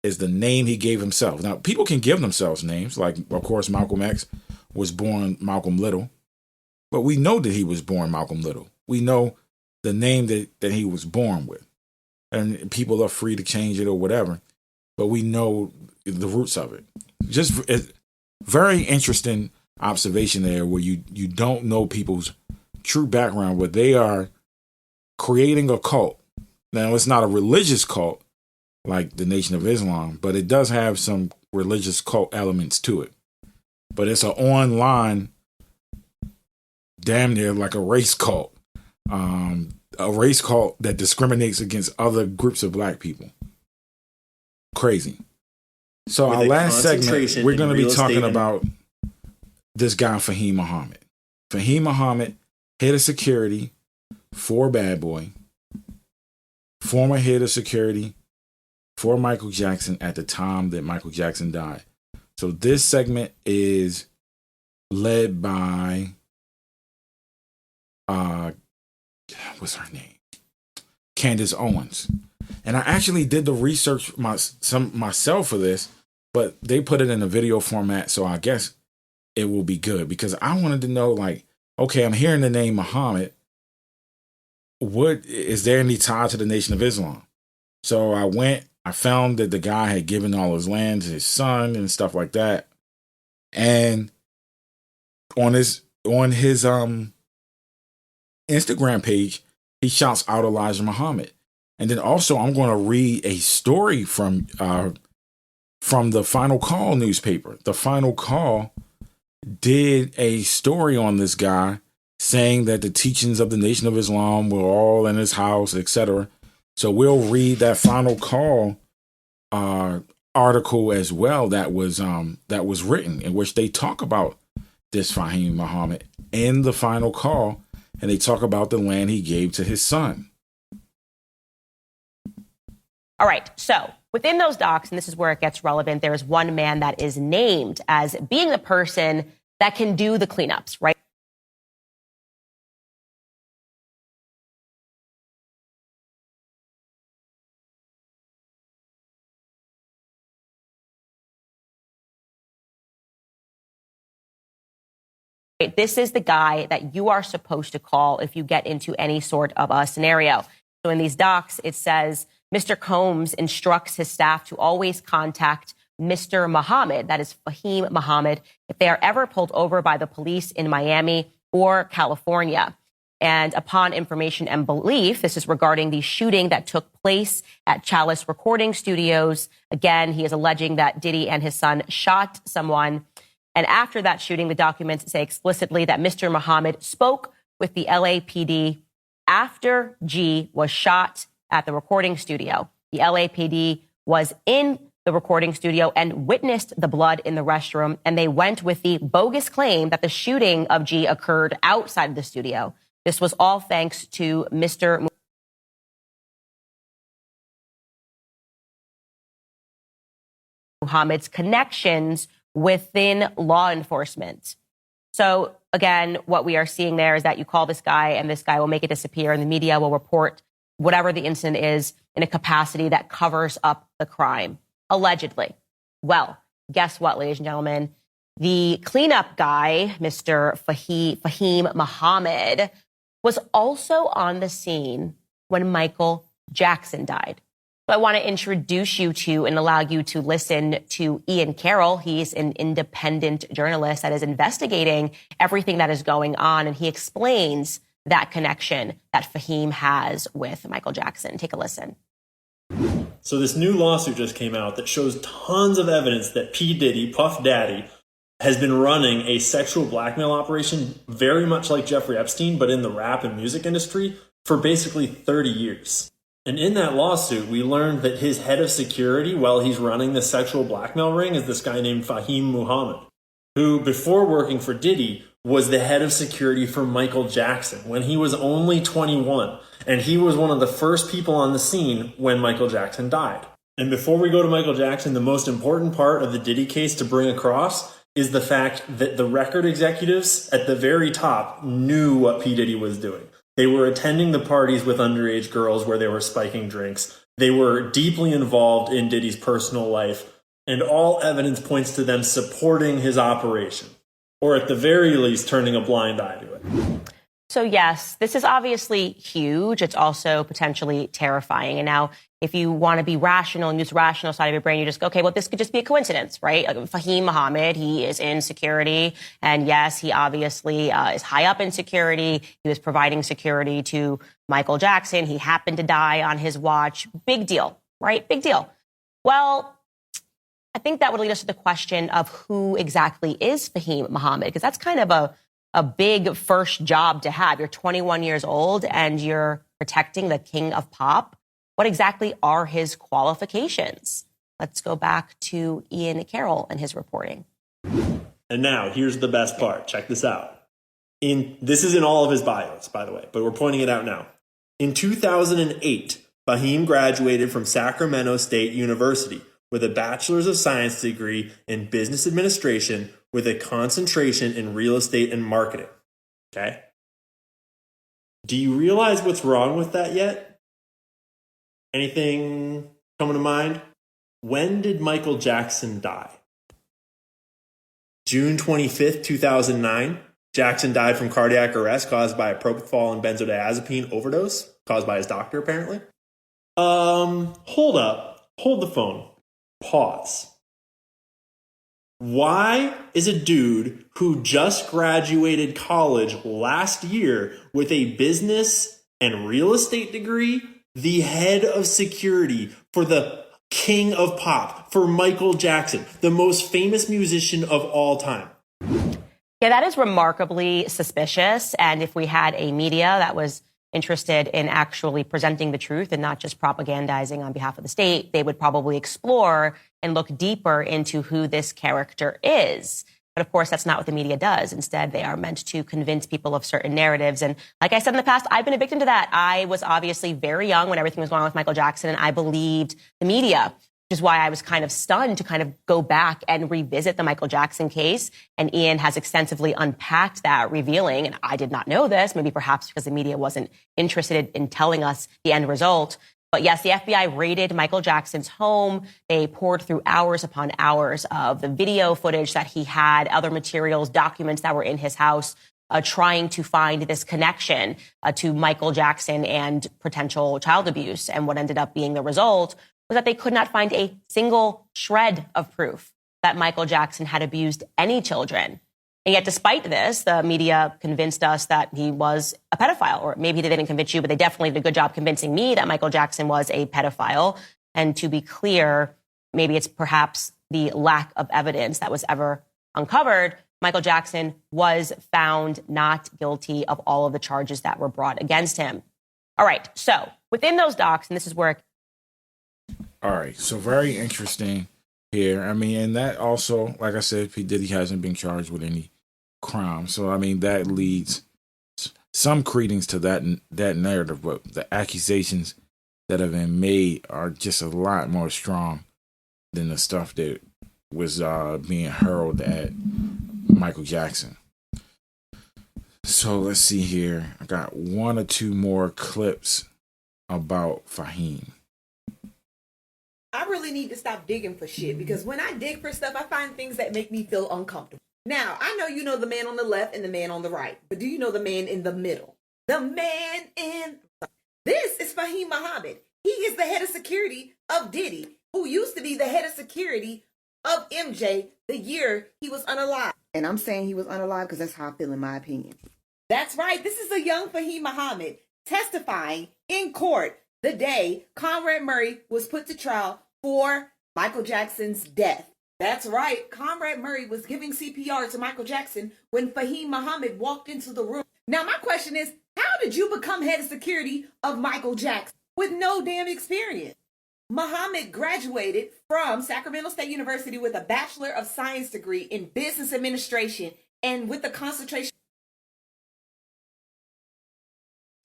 is the name he gave himself. Now, people can give themselves names, like, of course, Malcolm X was born Malcolm Little, but we know that he was born Malcolm Little. We know the name that he was born with, and people are free to change it or whatever, but we know the roots of it. Just very interesting observation there, where you don't know people's true background, but they are creating a cult. Now, it's not a religious cult like the Nation of Islam, but it does have some religious cult elements to it. But it's an online, damn near like a race cult. A race cult that discriminates against other groups of Black people. Crazy. So our last segment, we're going to be talking about this guy, Faheem Muhammad. Faheem Muhammad, head of security for Bad Boy, former head of security for Michael Jackson at the time that Michael Jackson died. So this segment is led by, what's her name? Candace Owens. And I actually did the research myself for this, but they put it in a video format, so I guess it will be good, because I wanted to know, like, okay, I'm hearing the name Muhammad. What is there any tie to the Nation of Islam? So I found that the guy had given all his land to his son and stuff like that. And on his Instagram page, he shouts out Elijah Muhammad. And then also I'm going to read a story from the Final Call newspaper. The Final Call did a story on this guy saying that the teachings of the Nation of Islam were all in his house, etc. So we'll read that Final Call article as well that was written, in which they talk about this Faheem Muhammad in the Final Call, and they talk about the land he gave to his son. All right, so within those docs, and this is where it gets relevant, there is one man that is named as being the person that can do the cleanups, right? This is the guy that you are supposed to call if you get into any sort of a scenario. So in these docs, it says Mr. Combs instructs his staff to always contact Mr. Muhammad, that is Faheem Muhammad, if they are ever pulled over by the police in Miami or California. And upon information and belief, this is regarding the shooting that took place at Chalice Recording Studios. Again, he is alleging that Diddy and his son shot someone. And after that shooting, the documents say explicitly that Mr. Muhammad spoke with the LAPD after G was shot at the recording studio. The LAPD was in the recording studio and witnessed the blood in the restroom, and they went with the bogus claim that the shooting of G occurred outside of the studio. This was all thanks to Mr. Muhammad's connections within law enforcement. So again, what we are seeing there is that you call this guy and this guy will make it disappear and the media will report whatever the incident is in a capacity that covers up the crime, allegedly. Well, guess what, ladies and gentlemen? The cleanup guy, Mr. Faheem Muhammad, was also on the scene when Michael Jackson died. So I want to introduce you to and allow you to listen to Ian Carroll. He's an independent journalist that is investigating everything that is going on, and he explains that connection that Faheem has with Michael Jackson. Take a listen. So this new lawsuit just came out that shows tons of evidence that P. Diddy, Puff Daddy, has been running a sexual blackmail operation very much like Jeffrey Epstein, but in the rap and music industry for basically 30 years. And in that lawsuit, we learned that his head of security while he's running the sexual blackmail ring is this guy named Faheem Muhammad, who before working for Diddy was the head of security for Michael Jackson when he was only 21. And he was one of the first people on the scene when Michael Jackson died. And before we go to Michael Jackson, the most important part of the Diddy case to bring across is the fact that the record executives at the very top knew what P. Diddy was doing. They were attending the parties with underage girls where they were spiking drinks. They were deeply involved in Diddy's personal life, and all evidence points to them supporting his operation, or at the very least turning a blind eye to it. So yes, this is obviously huge. It's also potentially terrifying. And now, if you want to be rational and use the rational side of your brain, you just go, okay, well, this could just be a coincidence, right? Like Faheem Muhammad, he is in security. And yes, he obviously is high up in security. He was providing security to Michael Jackson. He happened to die on his watch. Big deal, right? Big deal. Well, I think that would lead us to the question of who exactly is Faheem Muhammad, because that's kind of a big first job to have. You're 21 years old and you're protecting the king of pop. What exactly are his qualifications? Let's go back to Ian Carroll and his reporting. And now, here's the best part. Check this out. This is in all of his bios, by the way, but we're pointing it out now. In 2008, Faheem graduated from Sacramento State University with a Bachelor's of Science degree in Business Administration with a concentration in real estate and marketing. Okay? Do you realize what's wrong with that yet? Anything coming to mind? When did Michael Jackson die? June 25th, 2009. Jackson died from cardiac arrest caused by a propofol and benzodiazepine overdose, caused by his doctor, apparently. Hold up. Hold the phone. Pause. Why is a dude who just graduated college last year with a business and real estate degree the head of security for the king of pop, for Michael Jackson, the most famous musician of all time? Yeah, that is remarkably suspicious. And if we had a media that was interested in actually presenting the truth and not just propagandizing on behalf of the state, they would probably explore and look deeper into who this character is. But of course, that's not what the media does. Instead, they are meant to convince people of certain narratives. And like I said in the past, I've been a victim to that. I was obviously very young when everything was going on with Michael Jackson, and I believed the media, which is why I was kind of stunned to kind of go back and revisit the Michael Jackson case. And Ian has extensively unpacked that, revealing, and I did not know this, maybe perhaps because the media wasn't interested in telling us the end result. But yes, the FBI raided Michael Jackson's home. They poured through hours upon hours of the video footage that he had, other materials, documents that were in his house, trying to find this connection to Michael Jackson and potential child abuse. And what ended up being the result was that they could not find a single shred of proof that Michael Jackson had abused any children. And yet, despite this, the media convinced us that he was a pedophile, or maybe they didn't convince you, but they definitely did a good job convincing me that Michael Jackson was a pedophile. And to be clear, maybe it's perhaps the lack of evidence that was ever uncovered, Michael Jackson was found not guilty of all of the charges that were brought against him. All right, so within those docs, and this is where... All right, so very interesting here. I mean, and that also, like I said, P. Diddy hasn't been charged with any crime. So, I mean, that leads some credence to that narrative, but the accusations that have been made are just a lot more strong than the stuff that was being hurled at Michael Jackson. So let's see here. I got one or two more clips about Faheem. I really need to stop digging for shit because when I dig for stuff, I find things that make me feel uncomfortable. Now, I know you know the man on the left and the man on the right, but do you know the man in the middle? The man in... This is Faheem Muhammad. He is the head of security of Diddy, who used to be the head of security of MJ the year he was unalive. And I'm saying he was unalive because that's how I feel in my opinion. That's right. This is a young Faheem Muhammad testifying in court the day Comrade Murray was put to trial for Michael Jackson's death. That's right. Comrade Murray was giving CPR to Michael Jackson when Faheem Muhammad walked into the room. Now, my question is, how did you become head of security of Michael Jackson with no damn experience? Muhammad graduated from Sacramento State University with a Bachelor of Science degree in Business Administration and with a concentration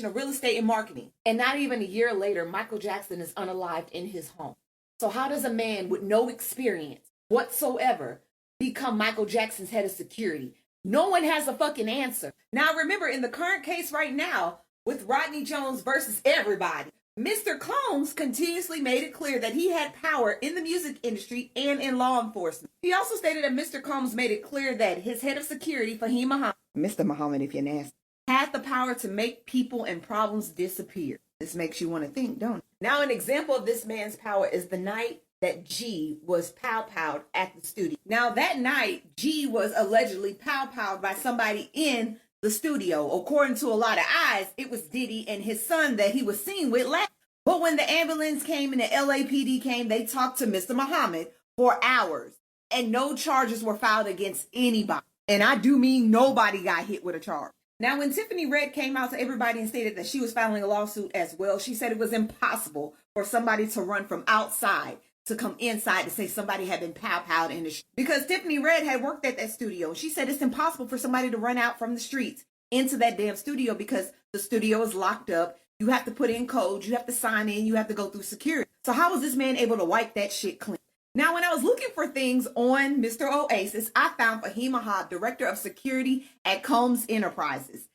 of real estate and marketing. And not even a year later, Michael Jackson is unalived in his home. So how does a man with no experience whatsoever become Michael Jackson's head of security? No one has a fucking answer. Now remember, in the current case right now, with Rodney Jones versus everybody, Mr. Combs continuously made it clear that he had power in the music industry and in law enforcement. He also stated that Mr. Combs made it clear that his head of security, Faheem Muhammad, Mr. Muhammad if you're nasty, had the power to make people and problems disappear. This makes you want to think, don't it? Now, an example of this man's power is the night that G was pow-powed at the studio. Now, that night, G was allegedly pow-powed by somebody in the studio. According to a lot of eyes, it was Diddy and his son that he was seen with last. But when the ambulance came and the LAPD came, they talked to Mr. Muhammad for hours and no charges were filed against anybody. And I do mean nobody got hit with a charge. Now, when Tiffany Red came out to everybody and stated that she was filing a lawsuit as well, she said it was impossible for somebody to run from outside to come inside to say somebody had been pow-powed in the street. Because Tiffany Red had worked at that studio. She said it's impossible for somebody to run out from the streets into that damn studio because the studio is locked up. You have to put in codes. You have to sign in. You have to go through security. So how was this man able to wipe that shit clean? Now, when I was looking for things on Mr. Oasis, I found Faheem Muhammad, Director of Security at Combs Enterprises.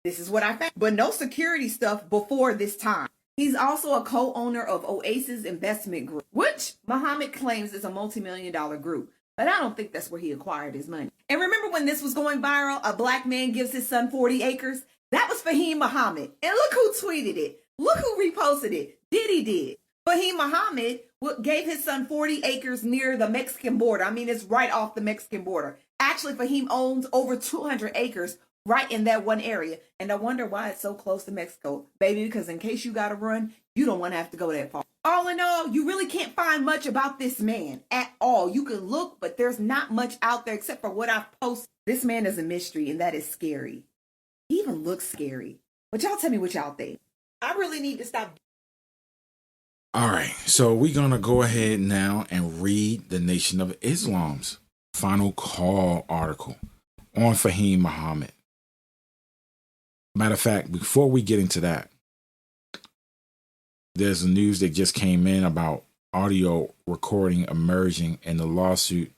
This is what I found. But no security stuff before this time. He's also a co-owner of Oasis Investment Group, which Muhammad claims is a multi-million-dollar group. But I don't think that's where he acquired his money. And remember when this was going viral, a black man gives his son 40 acres? That was Faheem Muhammad. And look who tweeted it. Look who reposted it. Diddy did. Faheem Muhammad gave his son 40 acres near the Mexican border. I mean, it's right off the Mexican border. Actually, Faheem owns over 200 acres right in that one area. And I wonder why it's so close to Mexico. Baby, because in case you got to run, you don't want to have to go that far. All in all, you really can't find much about this man at all. You can look, but there's not much out there except for what I've posted. This man is a mystery, and that is scary. He even looks scary. But y'all tell me what y'all think. I really need to stop. All right, so we're going to go ahead now and read the Nation of Islam's final call article on Faheem Muhammad. Matter of fact, before we get into that, there's news that just came in about audio recording emerging in the lawsuit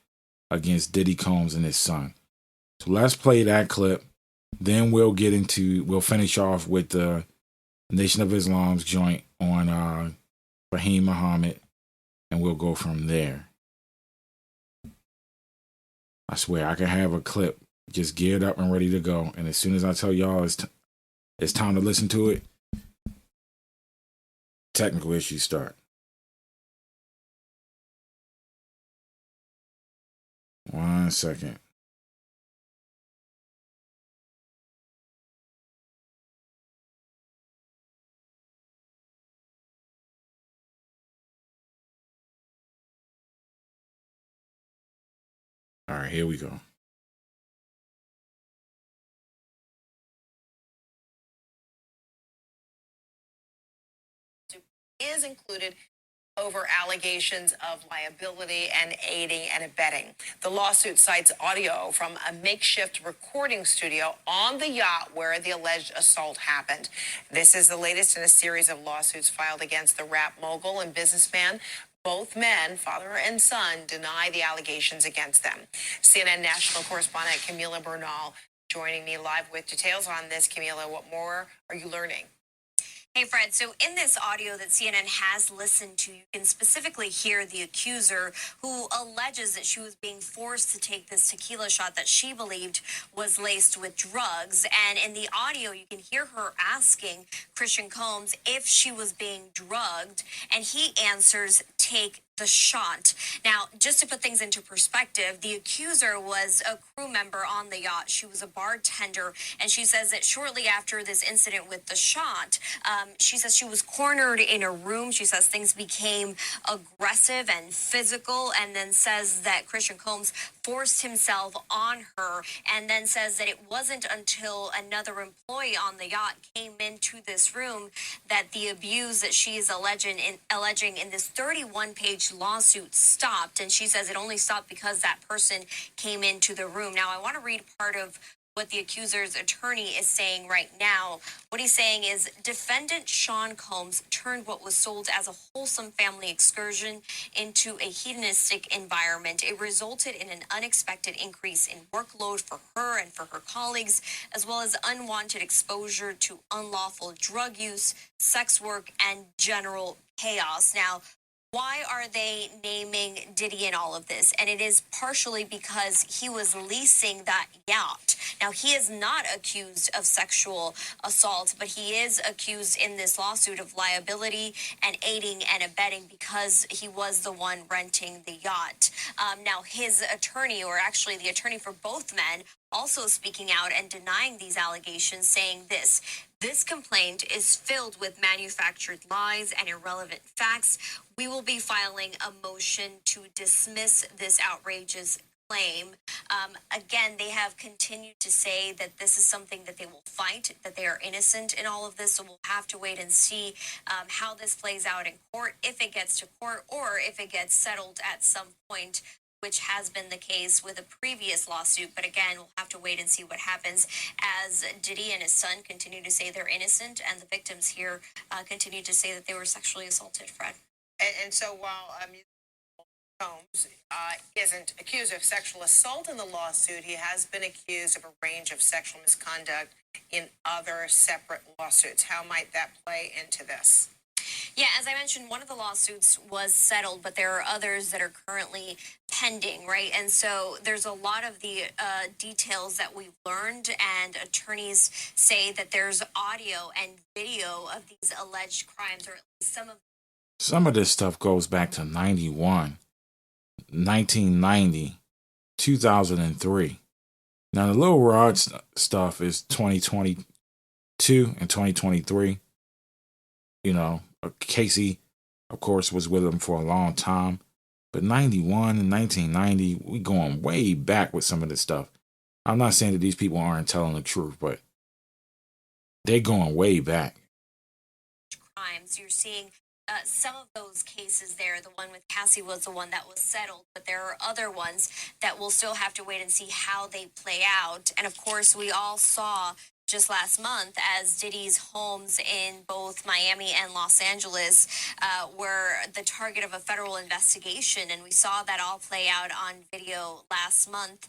against Diddy Combs and his son. So let's play that clip. Then we'll finish off with the Nation of Islam's joint on Faheem Muhammad, and we'll go from there. I swear I can have a clip just geared up and ready to go, and as soon as I tell y'all it's time to listen to it, technical issues start. One second. All right, here we go. is included over allegations of liability and aiding and abetting. The lawsuit cites audio from a makeshift recording studio on the yacht where the alleged assault happened. This is the latest in a series of lawsuits filed against the rap mogul and businessman. Both men, father and son, deny the allegations against them. CNN national correspondent Camila Bernal joining me live with details on this. Camila, what more are you learning? Hey, Fred. So in this audio that CNN has listened to, you can specifically hear the accuser who alleges that she was being forced to take this tequila shot that she believed was laced with drugs. And in the audio, you can hear her asking Christian Combs if she was being drugged. And he answers, take the shot. Now, just to put things into perspective, the accuser was a crew member on the yacht. She was a bartender, and she says that shortly after this incident with the shot, she says she was cornered in a room. She says things became aggressive and physical, and then says that Christian Combs forced himself on her, and then says that it wasn't until another employee on the yacht came into this room that the abuse that she is alleging in this 31-page lawsuit stopped. And she says it only stopped because that person came into the room. Now, I want to read part of what the accuser's attorney is saying right now. What he's saying is defendant Sean Combs turned what was sold as a wholesome family excursion into a hedonistic environment. It resulted in an unexpected increase in workload for her and for her colleagues, as well as unwanted exposure to unlawful drug use, sex work, and general chaos. Now, why are they naming Diddy in all of this? And it is partially because he was leasing that yacht. Now, he is not accused of sexual assault, but he is accused in this lawsuit of liability and aiding and abetting because he was the one renting the yacht. Now, his attorney, or actually the attorney for both men, also speaking out and denying these allegations, saying this. This complaint is filled with manufactured lies and irrelevant facts. We will be filing a motion to dismiss this outrageous claim. Again, they have continued to say that this is something that they will fight, that they are innocent in all of this. So we'll have to wait and see how this plays out in court, if it gets to court, or if it gets settled at some point, which has been the case with a previous lawsuit. But again, we'll have to wait and see what happens as Diddy and his son continue to say they're innocent, and the victims here continue to say that they were sexually assaulted, Fred. And so while Combs isn't accused of sexual assault in the lawsuit, he has been accused of a range of sexual misconduct in other separate lawsuits. How might that play into this? Yeah, as I mentioned, one of the lawsuits was settled, but there are others that are currently pending, right? And so there's a lot of the details that we've learned, and attorneys say that there's audio and video of these alleged crimes, or at least some of this stuff goes back to 91, 1990, 2003. Now, the Lil Rod stuff is 2022 and 2023. You know, Casey, of course, was with him for a long time. But 91 and 1990, we going way back with some of this stuff. I'm not saying that these people aren't telling the truth, but they're going way back. Crimes, you're seeing some of those cases there. The one with Cassie was the one that was settled, but there are other ones that we'll still have to wait and see how they play out. And of course, we all saw just last month as Diddy's homes in both Miami and Los Angeles were the target of a federal investigation, and we saw that all play out on video last month.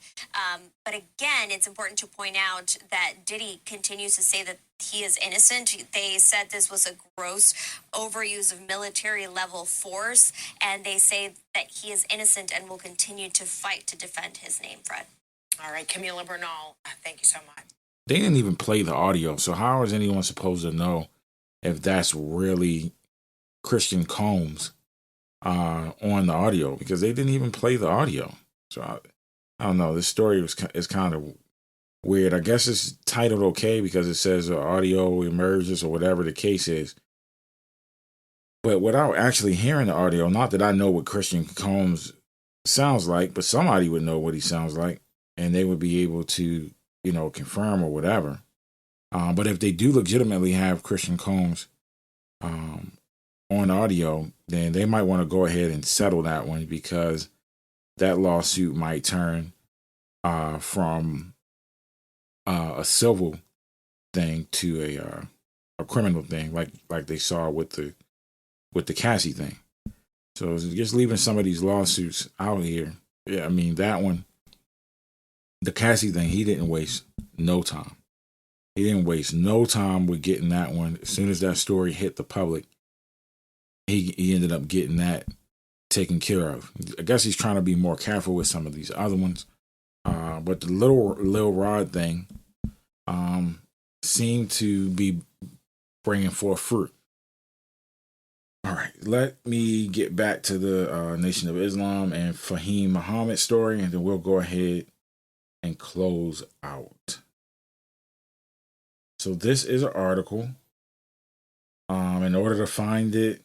But again, it's important to point out that Diddy continues to say that he is innocent. They said this was a gross overuse of military level force, and they say that he is innocent and will continue to fight to defend his name, Fred. All right, Camila Bernal, thank you so much. They didn't even play the audio, so how is anyone supposed to know if that's really Christian Combs on the audio? Because they didn't even play the audio. So I don't know. This story is kind of weird. I guess it's titled okay because it says audio emerges or whatever the case is. But without actually hearing the audio, not that I know what Christian Combs sounds like, but somebody would know what he sounds like, and they would be able to, you know, confirm or whatever. But if they do legitimately have Christian Combs on audio, then they might want to go ahead and settle that one, because that lawsuit might turn from a civil thing to a criminal thing, like they saw with the Cassie thing. So just leaving some of these lawsuits out here. Yeah, I mean, that one, the Cassie thing, he didn't waste no time. He didn't waste no time with getting that one. As soon as that story hit the public, he ended up getting that taken care of. I guess he's trying to be more careful with some of these other ones. But the Lil Rod thing seemed to be bringing forth fruit. All right, let me get back to the Nation of Islam and Faheem Muhammad story, and then we'll go ahead and close out. So this is an article. In order to find it,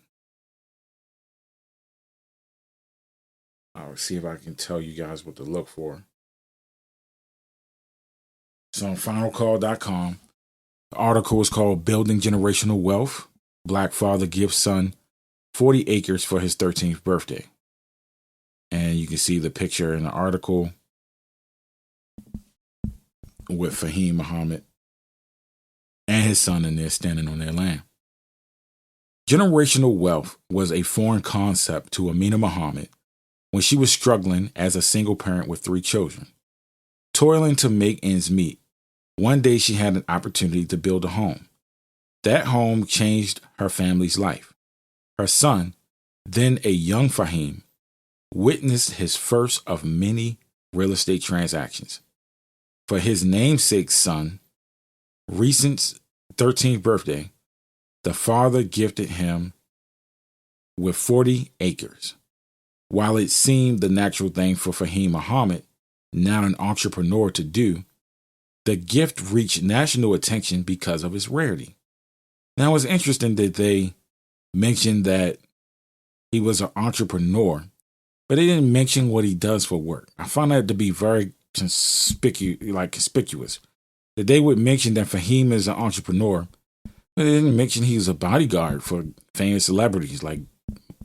I'll see if I can tell you guys what to look for. So on finalcall.com, the article is called Building Generational Wealth. Black Father Gives Son 40 Acres for His 13th Birthday. And you can see the picture in the article with Faheem Muhammad and his son in there standing on their land. Generational wealth was a foreign concept to Amina Muhammad when she was struggling as a single parent with 3 children. Toiling to make ends meet, one day she had an opportunity to build a home. That home changed her family's life. Her son, then a young Faheem, witnessed his first of many real estate transactions. For his namesake's son, recent 13th birthday, the father gifted him with 40 acres. While it seemed the natural thing for Faheem Muhammad, now an entrepreneur, to do, the gift reached national attention because of its rarity. Now, it's interesting that they mentioned that he was an entrepreneur, but they didn't mention what he does for work. I found that to be very conspicuous. That they would mention that Faheem is an entrepreneur, but they didn't mention he was a bodyguard for famous celebrities like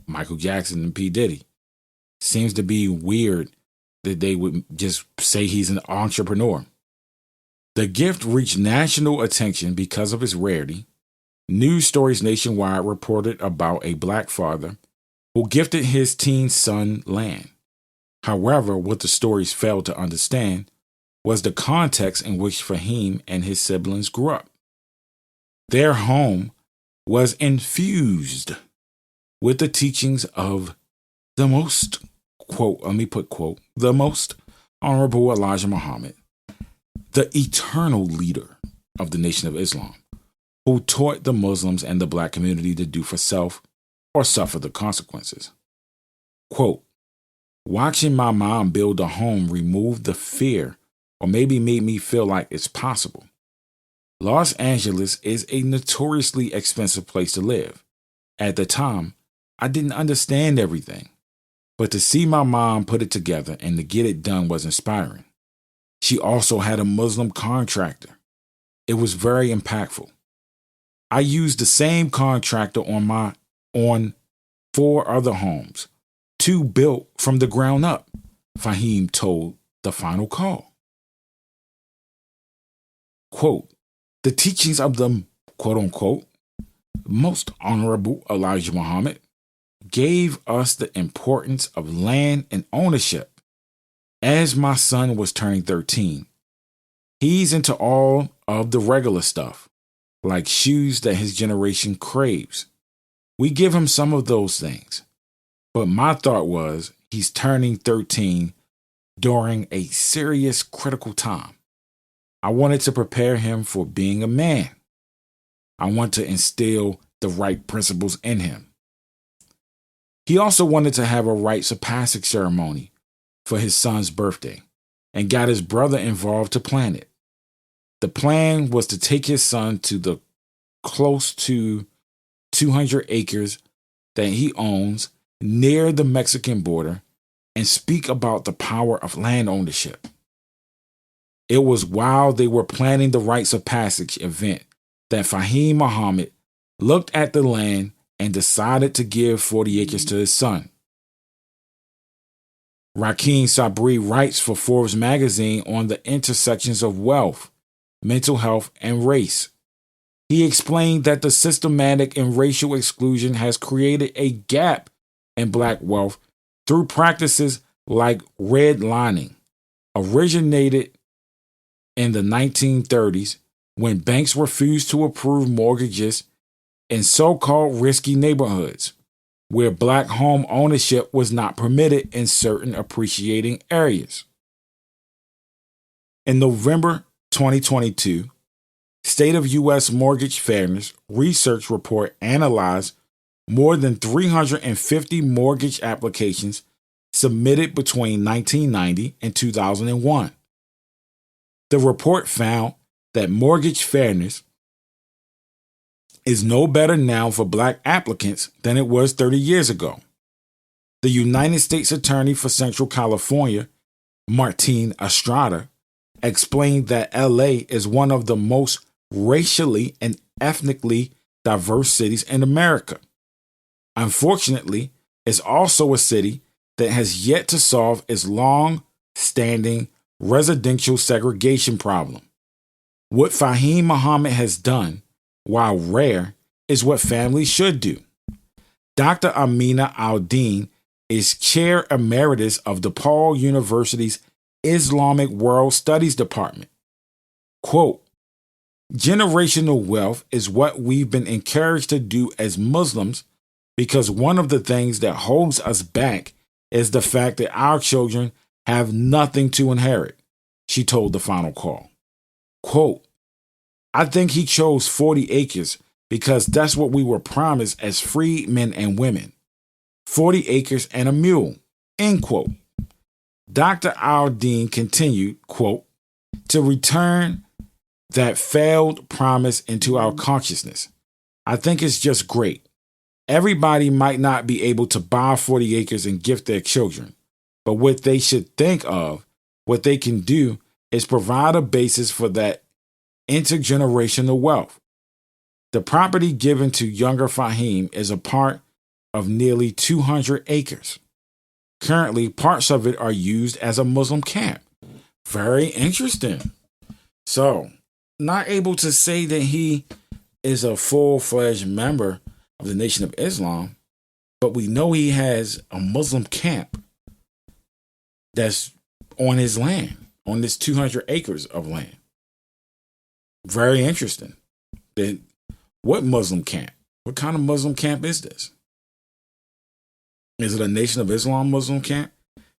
Michael Jackson and P. Diddy. Seems to be weird that they would just say he's an entrepreneur. The gift reached national attention because of its rarity. News stories nationwide reported about a black father who gifted his teen son land. However, what the stories failed to understand was the context in which Faheem and his siblings grew up. Their home was infused with the teachings of the most, quote, the most honorable Elijah Muhammad, the eternal leader of the Nation of Islam, who taught the Muslims and the black community to do for self or suffer the consequences. Quote, watching my mom build a home removed the fear, or maybe made me feel like it's possible. Los Angeles is a notoriously expensive place to live. At the time, I didn't understand everything, but to see my mom put it together and to get it done was inspiring. She also had a Muslim contractor. It was very impactful. I used the same contractor on 4 other homes, 2 built from the ground up, Faheem told The Final Call. Quote, the teachings of the, quote unquote, most honorable Elijah Muhammad gave us the importance of land and ownership. As my son was turning 13, he's into all of the regular stuff, like shoes that his generation craves. We give him some of those things. But my thought was he's turning 13 during a serious critical time. I wanted to prepare him for being a man. I want to instill the right principles in him. He also wanted to have a rites of passage ceremony for his son's birthday and got his brother involved to plan it. The plan was to take his son to the close to 200 acres that he owns near the Mexican border and speak about the power of land ownership. It was while they were planning the rites of passage event that Faheem Muhammad looked at the land and decided to give 40 acres to his son. Rakeem Sabri writes for Forbes magazine on the intersections of wealth, mental health, and race. He explained that the systematic and racial exclusion has created a gap in Black wealth through practices like redlining, originated in the 1930s when banks refused to approve mortgages in so-called risky neighborhoods, where Black home ownership was not permitted in certain appreciating areas. In November 2022, State of U.S. Mortgage Fairness Research Report analyzed more than 350 mortgage applications submitted between 1990 and 2001. The report found that mortgage fairness is no better now for Black applicants than it was 30 years ago. The United States Attorney for Central California, Martin Estrada, explained that LA is one of the most racially and ethnically diverse cities in America. Unfortunately, it's also a city that has yet to solve its long-standing residential segregation problem. What Faheem Muhammad has done, while rare, is what families should do. Dr. Amina Al-Din is Chair Emeritus of DePaul University's Islamic World Studies Department. Quote, generational wealth is what we've been encouraged to do as Muslims because one of the things that holds us back is the fact that our children have nothing to inherit, she told the Final Call. Quote, I think he chose 40 acres because that's what we were promised as free men and women. 40 acres and a mule, end quote. Dr. Al-Din continued, quote, to return that failed promise into our consciousness. I think it's just great. Everybody might not be able to buy 40 acres and gift their children, but what they should think of, what they can do, is provide a basis for that intergenerational wealth. The property given to younger Faheem is a part of nearly 200 acres. Currently, parts of it are used as a Muslim camp. Very interesting. So, not able to say that he is a full-fledged member of the Nation of Islam, but we know he has a Muslim camp that's on his land, on this 200 acres of land. Very interesting. Then, what Muslim camp? What kind of Muslim camp is this? Is it a Nation of Islam Muslim camp?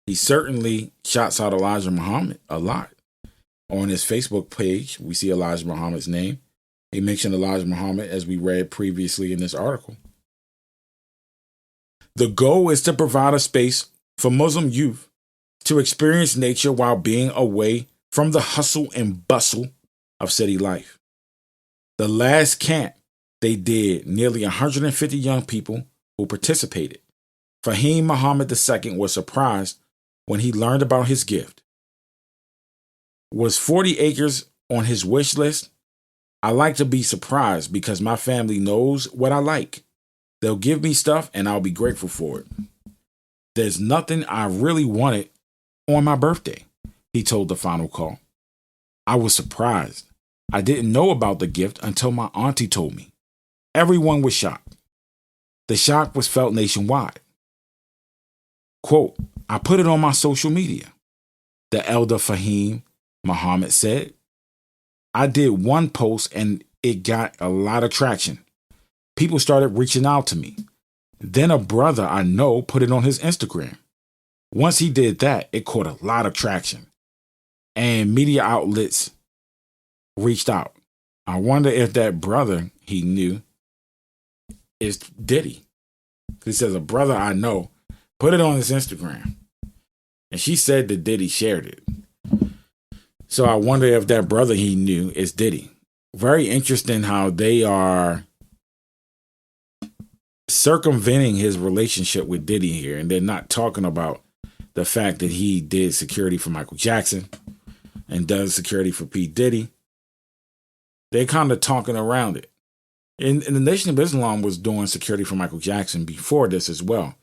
He certainly shouts out Elijah Muhammad a lot. On his Facebook page, we see Elijah Muhammad's name. He mentioned Elijah Muhammad as we read previously in this article. The goal is to provide a space for Muslim youth to experience nature while being away from the hustle and bustle of city life. The last camp they did, nearly 150 young people who participated. Faheem Muhammad II was surprised when he learned about his gift. Was 40 acres on his wish list? I like to be surprised because my family knows what I like. They'll give me stuff and I'll be grateful for it. There's nothing I really wanted on my birthday, he told the Final Call. I was surprised. I didn't know about the gift until my auntie told me. Everyone was shocked. The shock was felt nationwide. Quote, I put it on my social media. The elder Faheem Muhammad said, I did one post and it got a lot of traction. People started reaching out to me. Then a brother I know put it on his Instagram. Once he did that, it caught a lot of traction. And media outlets reached out. I wonder if that brother he knew is Diddy. He says, a brother I know put it on his Instagram. And she said that Diddy shared it. So I wonder if that brother he knew is Diddy. Very interesting how they are circumventing his relationship with Diddy here. And they're not talking about the fact that he did security for Michael Jackson and does security for P. Diddy. They're kind of talking around it. And the Nation of Islam was doing security for Michael Jackson before this as well.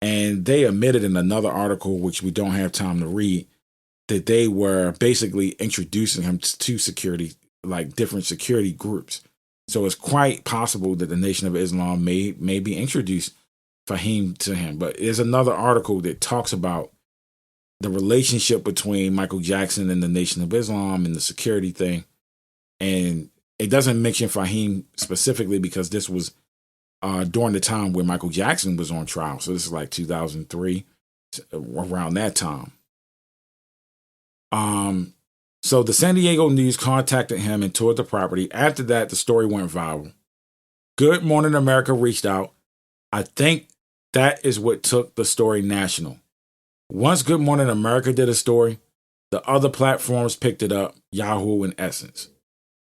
And they admitted in another article, which we don't have time to read, that they were basically introducing him to security, like different security groups. So it's quite possible that the Nation of Islam may be introduced Faheem to him. But there's another article that talks about the relationship between Michael Jackson and the Nation of Islam and the security thing. And it doesn't mention Faheem specifically because this was during the time where Michael Jackson was on trial. So this is like 2003, around that time. So the San Diego News contacted him and toured the property. After that, the story went viral. Good Morning America reached out. I think that is what took the story national. Once Good Morning America did a story, the other platforms picked it up, Yahoo and Essence.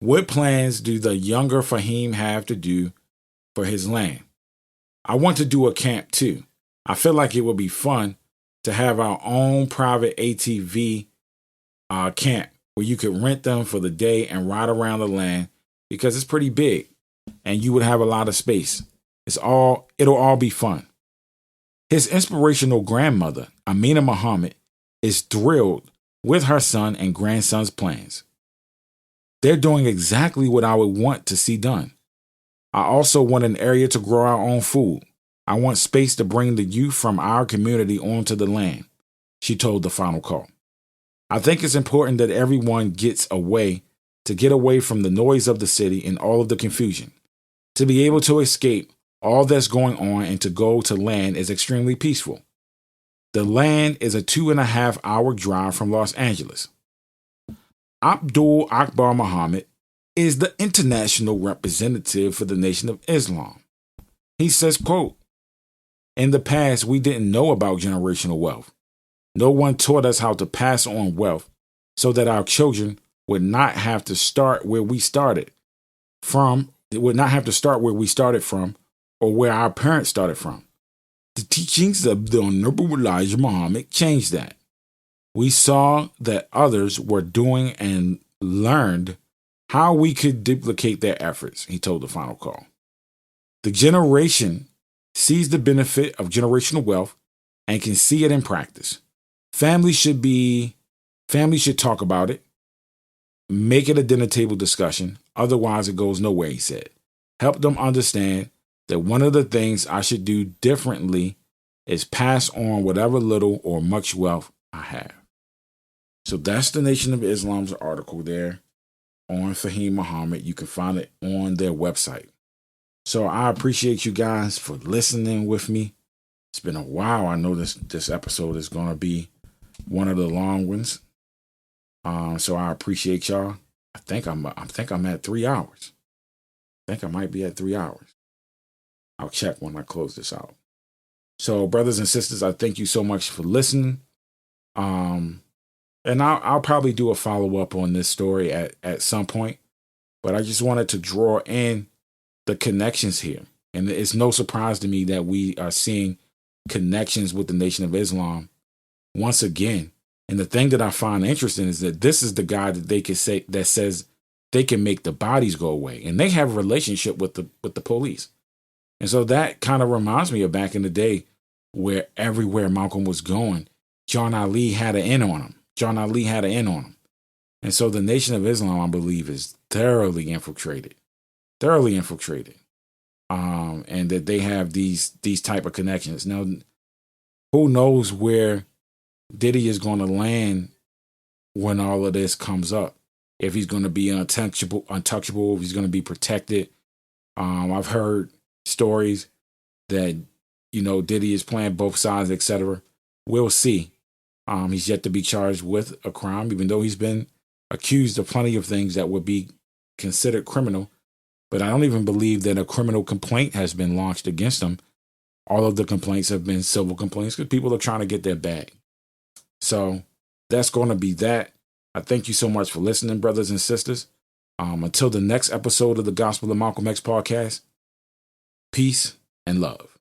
What plans do the younger Faheem have to do for his land? I want to do a camp too. I feel like it would be fun to have our own private ATV camp where you could rent them for the day and ride around the land because it's pretty big and you would have a lot of space. It'll all be fun. His inspirational grandmother, Amina Muhammad, is thrilled with her son and grandson's plans. They're doing exactly what I would want to see done. I also want an area to grow our own food. I want space to bring the youth from our community onto the land, she told the Final Call. I think it's important that everyone gets away from the noise of the city and all of the confusion. To be able to escape all that's going on and to go to land is extremely peaceful. The land is a 2.5-hour drive from Los Angeles. Abdul Akbar Muhammad is the international representative for the Nation of Islam. He says, quote, "In the past, we didn't know about generational wealth. No one taught us how to pass on wealth so that our children would not have to start where we started from. They would not have to start where we started from or where our parents started from. The teachings of the Honorable Elijah Muhammad changed that. We saw that others were doing and learned how we could duplicate their efforts," he told the Final Call. The generation sees the benefit of generational wealth and can see it in practice. Families should talk about it, make it a dinner table discussion. Otherwise, it goes nowhere, he said. Help them understand that one of the things I should do differently is pass on whatever little or much wealth I have. So that's the Nation of Islam's article there on Faheem Muhammad. You can find it on their website. So I appreciate you guys for listening with me. It's been a while. I know this episode is going to be one of the long ones. So I appreciate y'all. I think I'm at 3 hours. I think I might be at 3 hours. I'll check when I close this out. So brothers and sisters, I thank you so much for listening. And I'll probably do a follow-up on this story at some point. But I just wanted to draw in the connections here. And it's no surprise to me that we are seeing connections with the Nation of Islam once again. And the thing that I find interesting is that this is the guy that they can say that says they can make the bodies go away. And they have a relationship with the police. And so that kind of reminds me of back in the day where everywhere Malcolm was going, John Ali had an in on him. And so the Nation of Islam, I believe, is thoroughly infiltrated. And that they have these type of connections. Now, who knows where Diddy is going to land when all of this comes up? If he's going to be untouchable, if he's going to be protected. I've heard stories that, Diddy is playing both sides, etc. We'll see. He's yet to be charged with a crime, even though he's been accused of plenty of things that would be considered criminal. But I don't even believe that a criminal complaint has been launched against him. All of the complaints have been civil complaints because people are trying to get their bag. So that's going to be that. I thank you so much for listening, brothers and sisters. Until the next episode of the Gospel of Malcolm X podcast, peace and love.